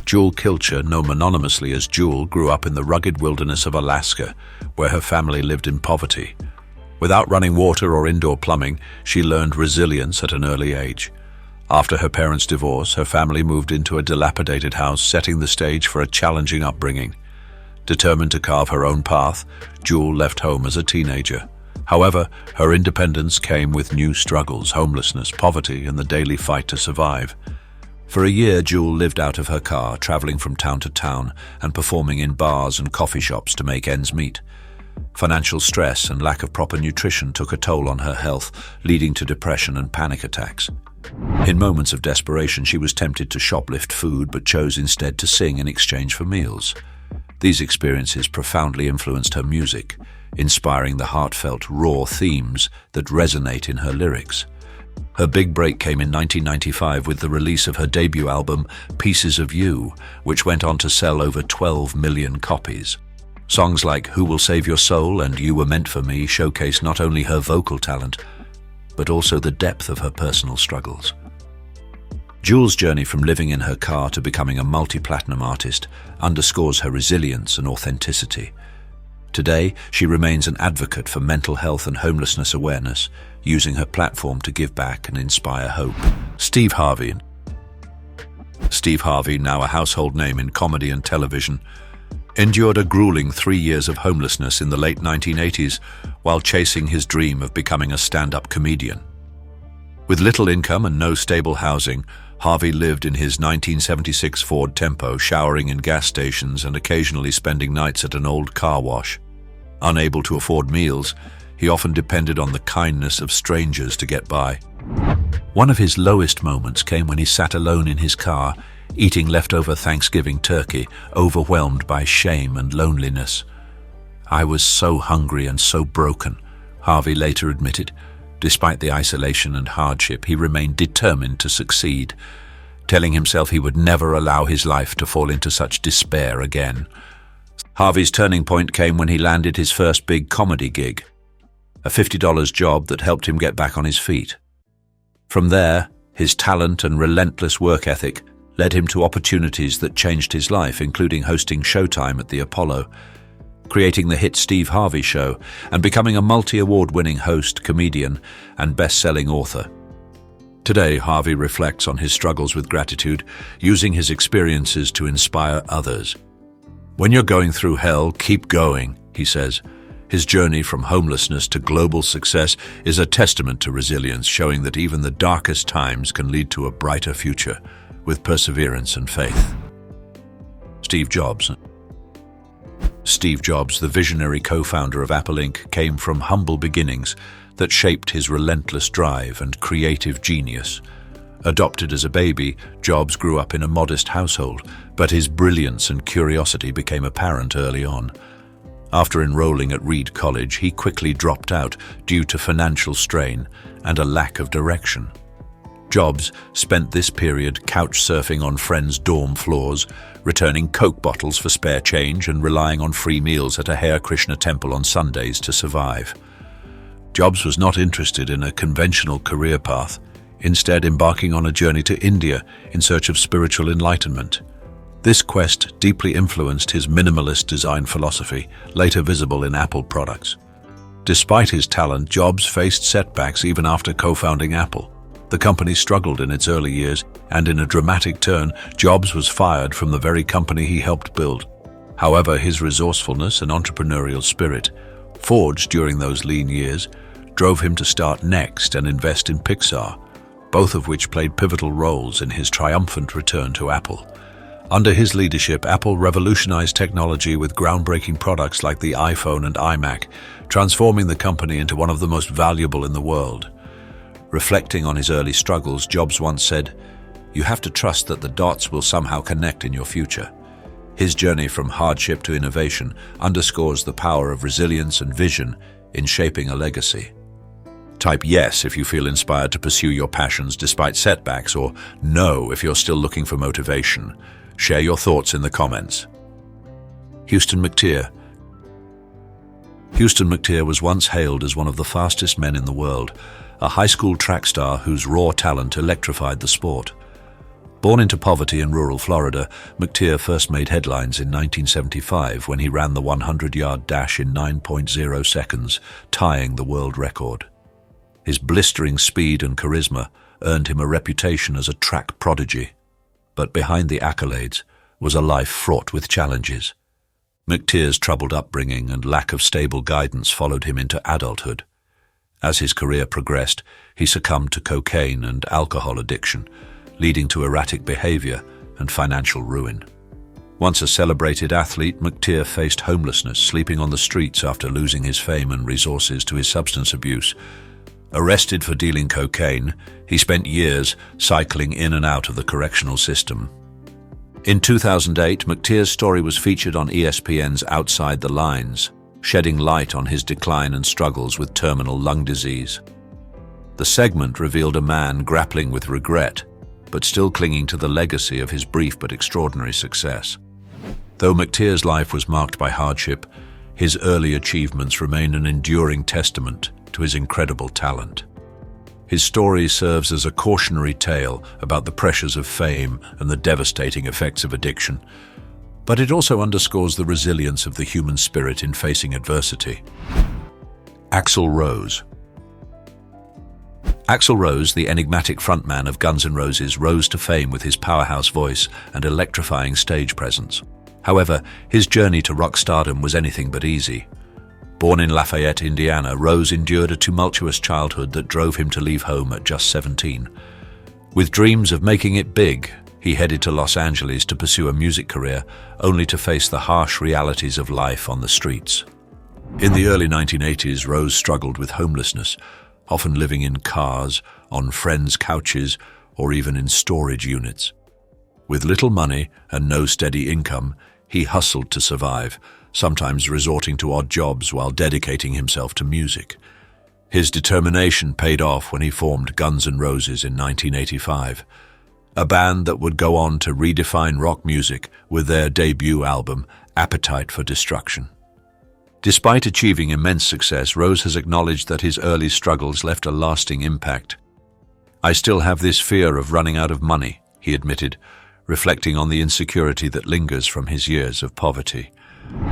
Jewel Kilcher, known anonymously as Jewel, grew up in the rugged wilderness of Alaska, where her family lived in poverty. Without running water or indoor plumbing, she learned resilience at an early age. After her parents' divorce, her family moved into a dilapidated house, setting the stage for a challenging upbringing. Determined to carve her own path, Jewel left home as a teenager. However, her independence came with new struggles: homelessness, poverty, and the daily fight to survive. For a year, Jewel lived out of her car, traveling from town to town and performing in bars and coffee shops to make ends meet. Financial stress and lack of proper nutrition took a toll on her health, leading to depression and panic attacks. In moments of desperation, she was tempted to shoplift food, but chose instead to sing in exchange for meals. These experiences profoundly influenced her music, inspiring the heartfelt, raw themes that resonate in her lyrics. Her big break came in 1995 with the release of her debut album, Pieces of You, which went on to sell over 12 million copies. Songs like Who Will Save Your Soul and You Were Meant For Me showcase not only her vocal talent, but also the depth of her personal struggles. Jewel's journey from living in her car to becoming a multi-platinum artist underscores her resilience and authenticity. Today, she remains an advocate for mental health and homelessness awareness, using her platform to give back and inspire hope. Steve Harvey. Steve Harvey, now a household name in comedy and television, endured a grueling 3 years of homelessness in the late 1980s while chasing his dream of becoming a stand-up comedian. With little income and no stable housing, Harvey lived in his 1976 Ford Tempo, showering in gas stations and occasionally spending nights at an old car wash. Unable to afford meals, He often depended on the kindness of strangers to get by. One of his lowest moments came when he sat alone in his car, eating leftover Thanksgiving turkey, overwhelmed by shame and loneliness. "I was so hungry and so broken," Harvey later admitted. Despite the isolation and hardship, he remained determined to succeed, telling himself he would never allow his life to fall into such despair again. Harvey's turning point came when he landed his first big comedy gig, a $50 job that helped him get back on his feet. From there, his talent and relentless work ethic led him to opportunities that changed his life, including hosting Showtime at the Apollo, creating the hit Steve Harvey Show, and becoming a multi-award-winning host, comedian, and best-selling author. Today, Harvey reflects on his struggles with gratitude, using his experiences to inspire others. "When you're going through hell, keep going," he says. His journey from homelessness to global success is a testament to resilience, showing that even the darkest times can lead to a brighter future with perseverance and faith. Steve Jobs. Steve Jobs, the visionary co-founder of Apple Inc., came from humble beginnings that shaped his relentless drive and creative genius. Adopted as a baby, Jobs grew up in a modest household, but his brilliance and curiosity became apparent early on. After enrolling at Reed College, he quickly dropped out due to financial strain and a lack of direction. Jobs spent this period couch surfing on friends' dorm floors, returning Coke bottles for spare change and relying on free meals at a Hare Krishna temple on Sundays to survive. Jobs was not interested in a conventional career path, instead embarking on a journey to India in search of spiritual enlightenment. This quest deeply influenced his minimalist design philosophy, later visible in Apple products. Despite his talent, Jobs faced setbacks even after co-founding Apple. The company struggled in its early years, and in a dramatic turn, Jobs was fired from the very company he helped build. However, his resourcefulness and entrepreneurial spirit, forged during those lean years, drove him to start Next and invest in Pixar, both of which played pivotal roles in his triumphant return to Apple. Under his leadership, Apple revolutionized technology with groundbreaking products like the iPhone and iMac, transforming the company into one of the most valuable in the world. Reflecting on his early struggles, Jobs once said, "You have to trust that the dots will somehow connect in your future." His journey from hardship to innovation underscores the power of resilience and vision in shaping a legacy. Type yes if you feel inspired to pursue your passions despite setbacks, or no if you're still looking for motivation. Share your thoughts in the comments. Houston McTier. Houston McTier was once hailed as one of the fastest men in the world, a high school track star whose raw talent electrified the sport. Born into poverty in rural Florida, McTier first made headlines in 1975 when he ran the 100-yard dash in 9.0 seconds, tying the world record. His blistering speed and charisma earned him a reputation as a track prodigy. But behind the accolades was a life fraught with challenges. McTier's troubled upbringing and lack of stable guidance followed him into adulthood. As his career progressed, he succumbed to cocaine and alcohol addiction, leading to erratic behavior and financial ruin. Once a celebrated athlete, McTier faced homelessness, sleeping on the streets after losing his fame and resources to his substance abuse. Arrested for dealing cocaine, he spent years cycling in and out of the correctional system. In 2008, McTier's story was featured on ESPN's Outside the Lines, shedding light on his decline and struggles with terminal lung disease. The segment revealed a man grappling with regret, but still clinging to the legacy of his brief but extraordinary success. Though McTier's life was marked by hardship, his early achievements remain an enduring testament to his incredible talent. His story serves as a cautionary tale about the pressures of fame and the devastating effects of addiction, but it also underscores the resilience of the human spirit in facing adversity. Axel Rose. Axel Rose, the enigmatic frontman of Guns N' Roses, rose to fame with his powerhouse voice and electrifying stage presence. However, his journey to rock stardom was anything but easy. Born in Lafayette, Indiana, Rose endured a tumultuous childhood that drove him to leave home at just 17. With dreams of making it big, he headed to Los Angeles to pursue a music career, only to face the harsh realities of life on the streets. In the early 1980s, Rose struggled with homelessness, often living in cars, on friends' couches, or even in storage units. With little money and no steady income, he hustled to survive, sometimes resorting to odd jobs while dedicating himself to music. His determination paid off when he formed Guns N' Roses in 1985, a band that would go on to redefine rock music with their debut album, Appetite for Destruction. Despite achieving immense success, Rose has acknowledged that his early struggles left a lasting impact. "I still have this fear of running out of money," he admitted, reflecting on the insecurity that lingers from his years of poverty.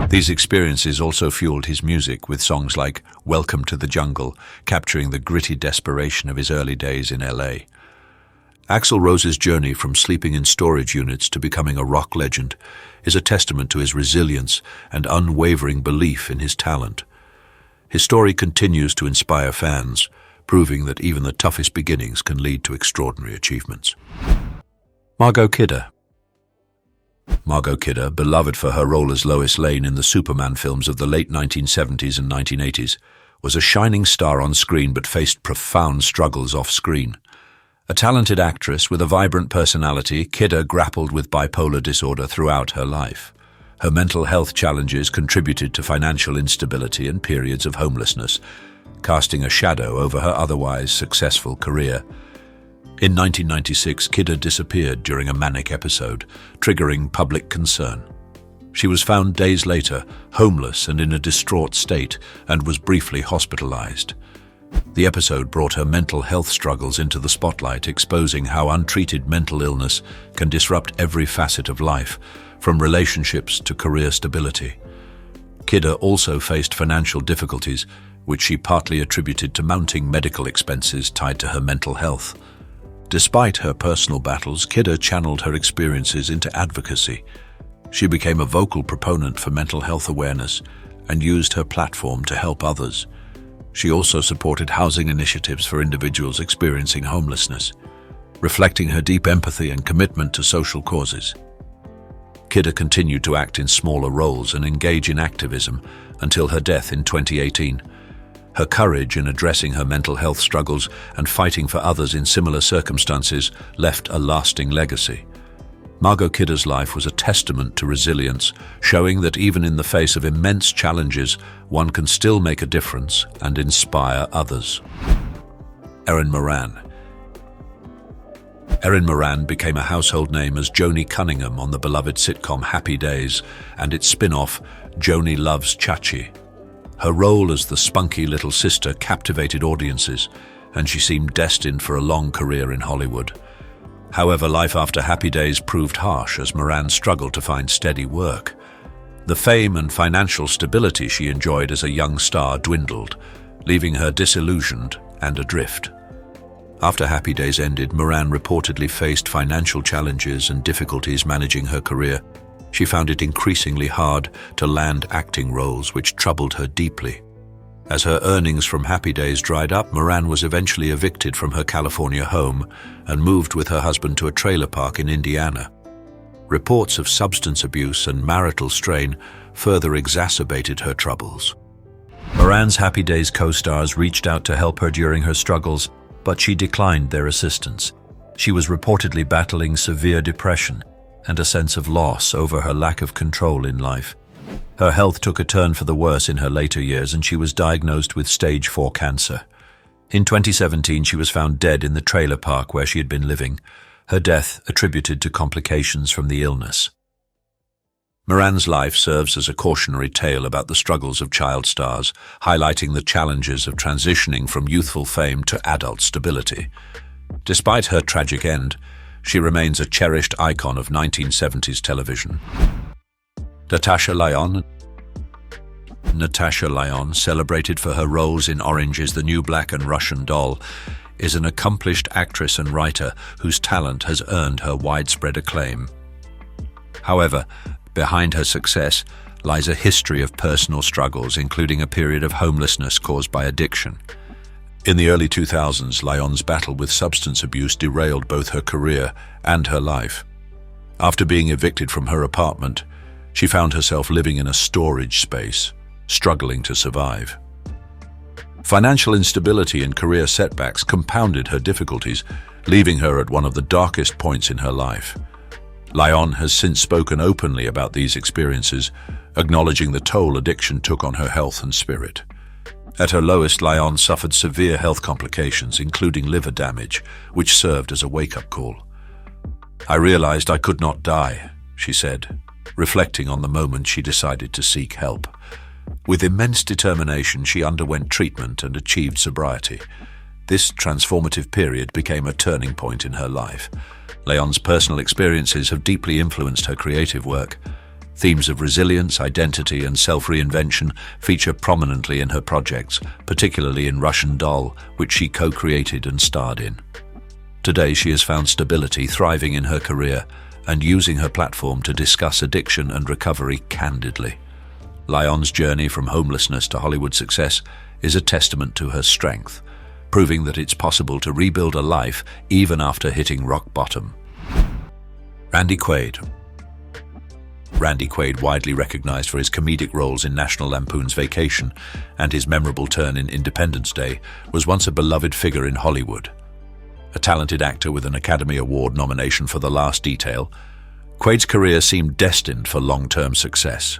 These experiences also fueled his music, with songs like Welcome to the Jungle, capturing the gritty desperation of his early days in LA. Axel Rose's journey from sleeping in storage units to becoming a rock legend is a testament to his resilience and unwavering belief in his talent. His story continues to inspire fans, proving that even the toughest beginnings can lead to extraordinary achievements. Margo Kida. Margo Kida, beloved for her role as Lois Lane in the Superman films of the late 1970s and 1980s, was a shining star on screen but faced profound struggles off-screen. A talented actress with a vibrant personality, Kida grappled with bipolar disorder throughout her life. Her mental health challenges contributed to financial instability and periods of homelessness, casting a shadow over her otherwise successful career. In 1996, Kida disappeared during a manic episode, triggering public concern. She was found days later, homeless and in a distraught state, and was briefly hospitalized. The episode brought her mental health struggles into the spotlight, exposing how untreated mental illness can disrupt every facet of life, from relationships to career stability. Kida also faced financial difficulties, which she partly attributed to mounting medical expenses tied to her mental health. Despite her personal battles, Kida channeled her experiences into advocacy. She became a vocal proponent for mental health awareness and used her platform to help others. She also supported housing initiatives for individuals experiencing homelessness, reflecting her deep empathy and commitment to social causes. Kida continued to act in smaller roles and engage in activism until her death in 2018. Her courage in addressing her mental health struggles and fighting for others in similar circumstances left a lasting legacy. Margo Kida's life was a testament to resilience, showing that even in the face of immense challenges, one can still make a difference and inspire others. Erin Moran. Erin Moran became a household name as Joni Cunningham on the beloved sitcom Happy Days and its spin-off, Joni Loves Chachi. Her role as the spunky little sister captivated audiences, and she seemed destined for a long career in Hollywood. However, life after Happy Days proved harsh as Moran struggled to find steady work. The fame and financial stability she enjoyed as a young star dwindled, leaving her disillusioned and adrift. After Happy Days ended, Moran reportedly faced financial challenges and difficulties managing her career. She found it increasingly hard to land acting roles, which troubled her deeply. As her earnings from Happy Days dried up, Moran was eventually evicted from her California home and moved with her husband to a trailer park in Indiana. Reports of substance abuse and marital strain further exacerbated her troubles. Moran's Happy Days co-stars reached out to help her during her struggles, but she declined their assistance. She was reportedly battling severe depression and a sense of loss over her lack of control in life. Her health took a turn for the worse in her later years, and she was diagnosed with stage 4 cancer. In 2017, she was found dead in the trailer park where she had been living, her death attributed to complications from the illness. Moran's life serves as a cautionary tale about the struggles of child stars, highlighting the challenges of transitioning from youthful fame to adult stability. Despite her tragic end, she remains a cherished icon of 1970s television. Natasha Lyonne, celebrated for her roles in Orange is the New Black and Russian Doll, is an accomplished actress and writer whose talent has earned her widespread acclaim. However, behind her success lies a history of personal struggles, including a period of homelessness caused by addiction. In the early 2000s, Lyonne's battle with substance abuse derailed both her career and her life. After being evicted from her apartment, she found herself living in a storage space, struggling to survive. Financial instability and career setbacks compounded her difficulties, leaving her at one of the darkest points in her life. Lyonne has since spoken openly about these experiences, acknowledging the toll addiction took on her health and spirit. At her lowest, Lyonne suffered severe health complications, including liver damage, which served as a wake-up call. "I realized I could not die," she said, reflecting on the moment she decided to seek help. With immense determination, she underwent treatment and achieved sobriety. This transformative period became a turning point in her life. Lyonne's personal experiences have deeply influenced her creative work. Themes of resilience, identity, and self-reinvention feature prominently in her projects, particularly in Russian Doll, which she co-created and starred in. Today, she has found stability, thriving in her career, and using her platform to discuss addiction and recovery candidly. Lyonne's journey from homelessness to Hollywood success is a testament to her strength, proving that it's possible to rebuild a life even after hitting rock bottom. Randy Quaid. Randy Quaid, widely recognized for his comedic roles in National Lampoon's Vacation and his memorable turn in Independence Day, was once a beloved figure in Hollywood. A talented actor with an Academy Award nomination for The Last Detail, Quaid's career seemed destined for long-term success.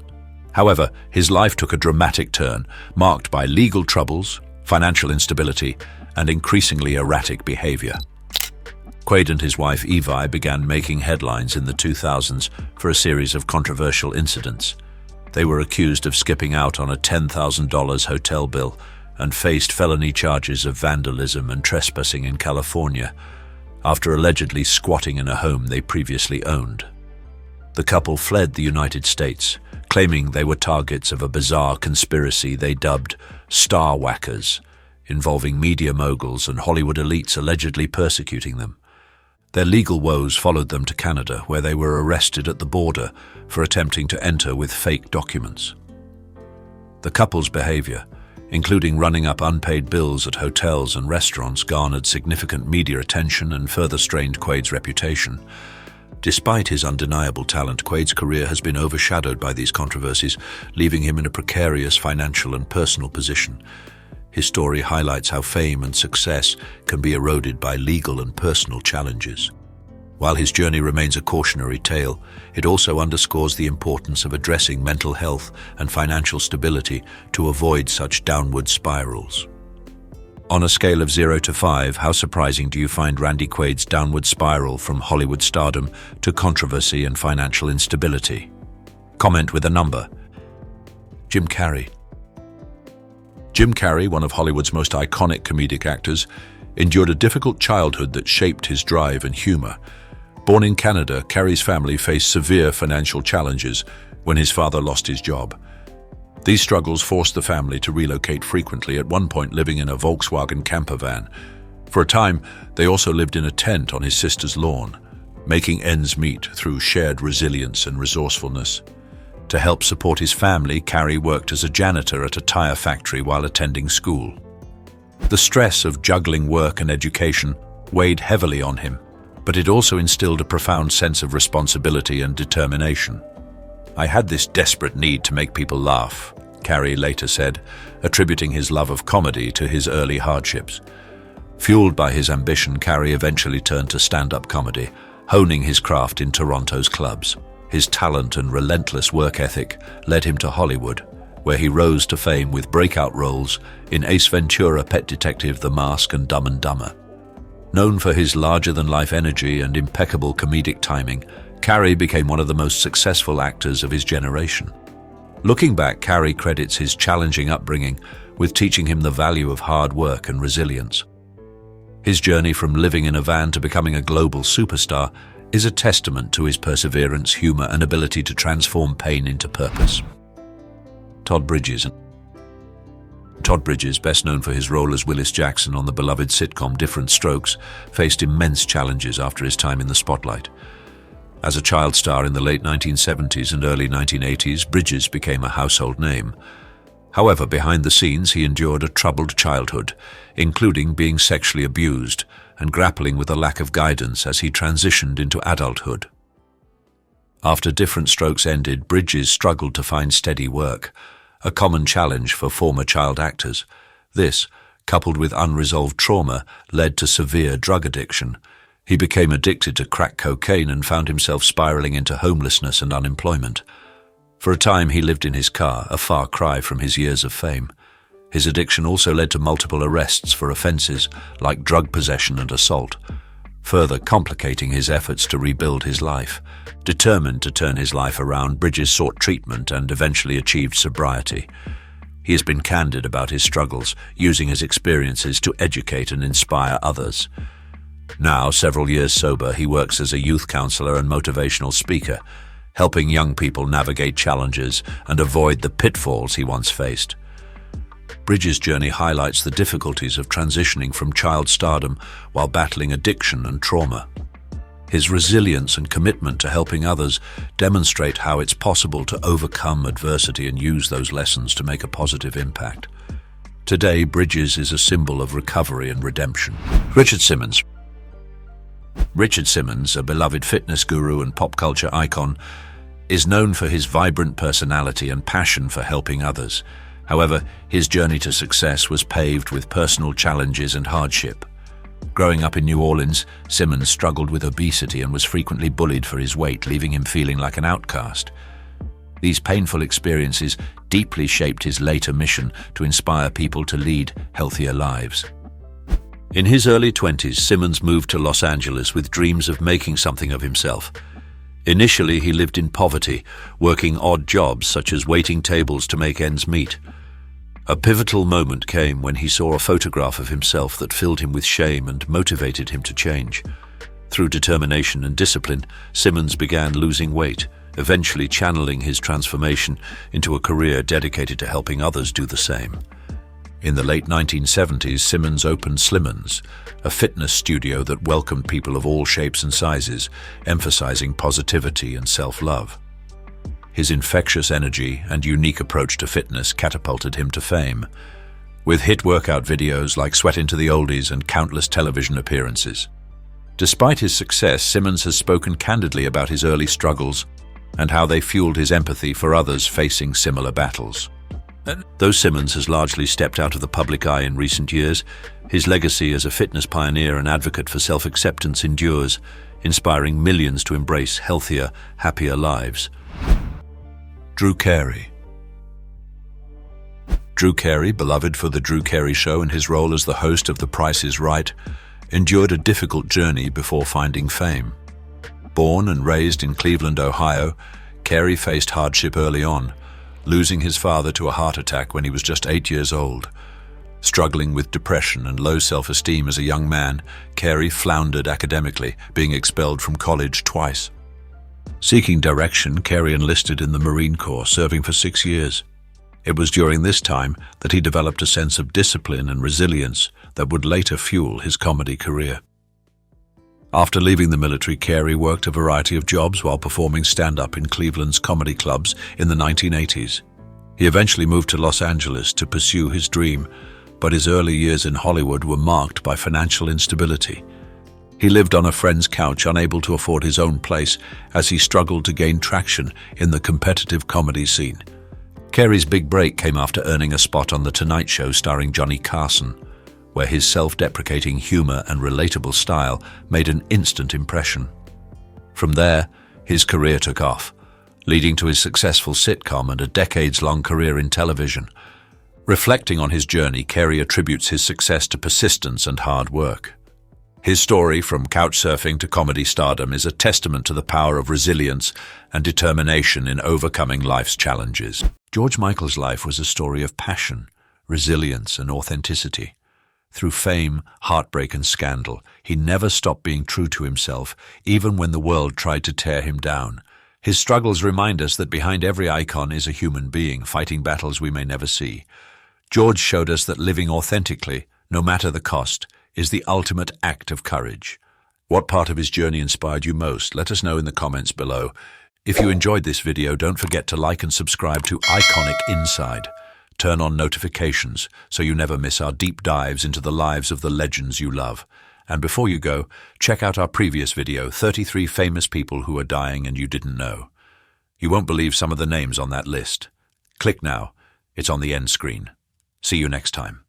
However, his life took a dramatic turn, marked by legal troubles, financial instability, and increasingly erratic behavior. Quaid and his wife Evie began making headlines in the 2000s for a series of controversial incidents. They were accused of skipping out on a $10,000 hotel bill and faced felony charges of vandalism and trespassing in California after allegedly squatting in a home they previously owned. The couple fled the United States, claiming they were targets of a bizarre conspiracy they dubbed Star Whackers, involving media moguls and Hollywood elites allegedly persecuting them. Their legal woes followed them to Canada, where they were arrested at the border for attempting to enter with fake documents. The couple's behavior, including running up unpaid bills at hotels and restaurants, garnered significant media attention and further strained Quaid's reputation. Despite his undeniable talent, Quaid's career has been overshadowed by these controversies, leaving him in a precarious financial and personal position. His story highlights how fame and success can be eroded by legal and personal challenges. While his journey remains a cautionary tale, it also underscores the importance of addressing mental health and financial stability to avoid such downward spirals. On a scale of 0 to 5, how surprising do you find Randy Quaid's downward spiral from Hollywood stardom to controversy and financial instability? Comment with a number. Jim Carrey. Jim Carrey, one of Hollywood's most iconic comedic actors, endured a difficult childhood that shaped his drive and humor. Born in Canada, Carrey's family faced severe financial challenges when his father lost his job. These struggles forced the family to relocate frequently, at one point living in a Volkswagen camper van. For a time, they also lived in a tent on his sister's lawn, making ends meet through shared resilience and resourcefulness. To help support his family, Carrey worked as a janitor at a tire factory while attending school. The stress of juggling work and education weighed heavily on him, but it also instilled a profound sense of responsibility and determination. "I had this desperate need to make people laugh," Carrey later said, attributing his love of comedy to his early hardships. Fueled by his ambition, Carrey eventually turned to stand-up comedy, honing his craft in Toronto's clubs. His talent and relentless work ethic led him to Hollywood, where he rose to fame with breakout roles in Ace Ventura, Pet Detective, The Mask, and Dumb and Dumber. Known for his larger-than-life energy and impeccable comedic timing, Carrey became one of the most successful actors of his generation. Looking back, Carrey credits his challenging upbringing with teaching him the value of hard work and resilience. His journey from living in a van to becoming a global superstar is a testament to his perseverance, humor, and ability to transform pain into purpose. Todd Bridges. Todd Bridges, best known for his role as Willis Jackson on the beloved sitcom Different Strokes, faced immense challenges after his time in the spotlight. As a child star in the late 1970s and early 1980s, Bridges became a household name. However, behind the scenes, he endured a troubled childhood, including being sexually abused and grappling with a lack of guidance as he transitioned into adulthood. After Different Strokes ended, Bridges struggled to find steady work. a common challenge for former child actors. This, coupled with unresolved trauma, led to severe drug addiction. He became addicted to crack cocaine and found himself spiraling into homelessness and unemployment. For a time, he lived in his car, a far cry from his years of fame. His addiction also led to multiple arrests for offenses like drug possession and assault, further complicating his efforts to rebuild his life. Determined to turn his life around, Bridges sought treatment and eventually achieved sobriety. He has been candid about his struggles, using his experiences to educate and inspire others. Now, several years sober, he works as a youth counselor and motivational speaker, helping young people navigate challenges and avoid the pitfalls he once faced. Bridges' journey highlights the difficulties of transitioning from child stardom while battling addiction and trauma. His resilience and commitment to helping others demonstrate how it's possible to overcome adversity and use those lessons to make a positive impact. Today, Bridges is a symbol of recovery and redemption. Richard Simmons, a beloved fitness guru and pop culture icon, is known for his vibrant personality and passion for helping others. However, his journey to success was paved with personal challenges and hardship. Growing up in New Orleans, Simmons struggled with obesity and was frequently bullied for his weight, leaving him feeling like an outcast. These painful experiences deeply shaped his later mission to inspire people to lead healthier lives. In his early 20s, Simmons moved to Los Angeles with dreams of making something of himself. Initially, he lived in poverty, working odd jobs such as waiting tables to make ends meet. A pivotal moment came when he saw a photograph of himself that filled him with shame and motivated him to change. Through determination and discipline, Simmons began losing weight, eventually channeling his transformation into a career dedicated to helping others do the same. In the late 1970s, Simmons opened Slimmons, a fitness studio that welcomed people of all shapes and sizes, emphasizing positivity and self-love. His infectious energy and unique approach to fitness catapulted him to fame, with hit workout videos like Sweat Into the Oldies and countless television appearances. Despite his success, Simmons has spoken candidly about his early struggles and how they fueled his empathy for others facing similar battles. Though Simmons has largely stepped out of the public eye in recent years, his legacy as a fitness pioneer and advocate for self-acceptance endures, inspiring millions to embrace healthier, happier lives. Drew Carrey. Drew Carrey, beloved for The Drew Carrey Show and his role as the host of The Price is Right, endured a difficult journey before finding fame. Born and raised in Cleveland, Ohio, Carrey faced hardship early on, losing his father to a heart attack when he was just 8 years old. Struggling with depression and low self-esteem as a young man, Carrey floundered academically, being expelled from college twice. Seeking direction, Carrey enlisted in the Marine Corps, serving for 6 years. It was during this time that he developed a sense of discipline and resilience that would later fuel his comedy career. After leaving the military, Carrey worked a variety of jobs while performing stand-up in Cleveland's comedy clubs in the 1980s. He eventually moved to Los Angeles to pursue his dream, but his early years in Hollywood were marked by financial instability. He lived on a friend's couch, unable to afford his own place, as he struggled to gain traction in the competitive comedy scene. Carrey's big break came after earning a spot on The Tonight Show starring Johnny Carson, where his self-deprecating humor and relatable style made an instant impression. From there, his career took off, leading to his successful sitcom and a decades-long career in television. Reflecting on his journey, Carrey attributes his success to persistence and hard work. His story, from couch surfing to comedy stardom, is a testament to the power of resilience and determination in overcoming life's challenges. George Michael's life was a story of passion, resilience, and authenticity. Through fame, heartbreak, and scandal, he never stopped being true to himself, even when the world tried to tear him down. His struggles remind us that behind every icon is a human being, fighting battles we may never see. George showed us that living authentically, no matter the cost, is the ultimate act of courage. What part of his journey inspired you most? Let us know in the comments below. If you enjoyed this video, don't forget to like and subscribe to Iconic Turn on notifications so you never miss our deep dives into the lives of the legends you love. And before you go, check out our previous video, 33 famous people who are dying and you didn't know. You won't believe some of the names on that list. Click now. It's on the end screen. See you next time.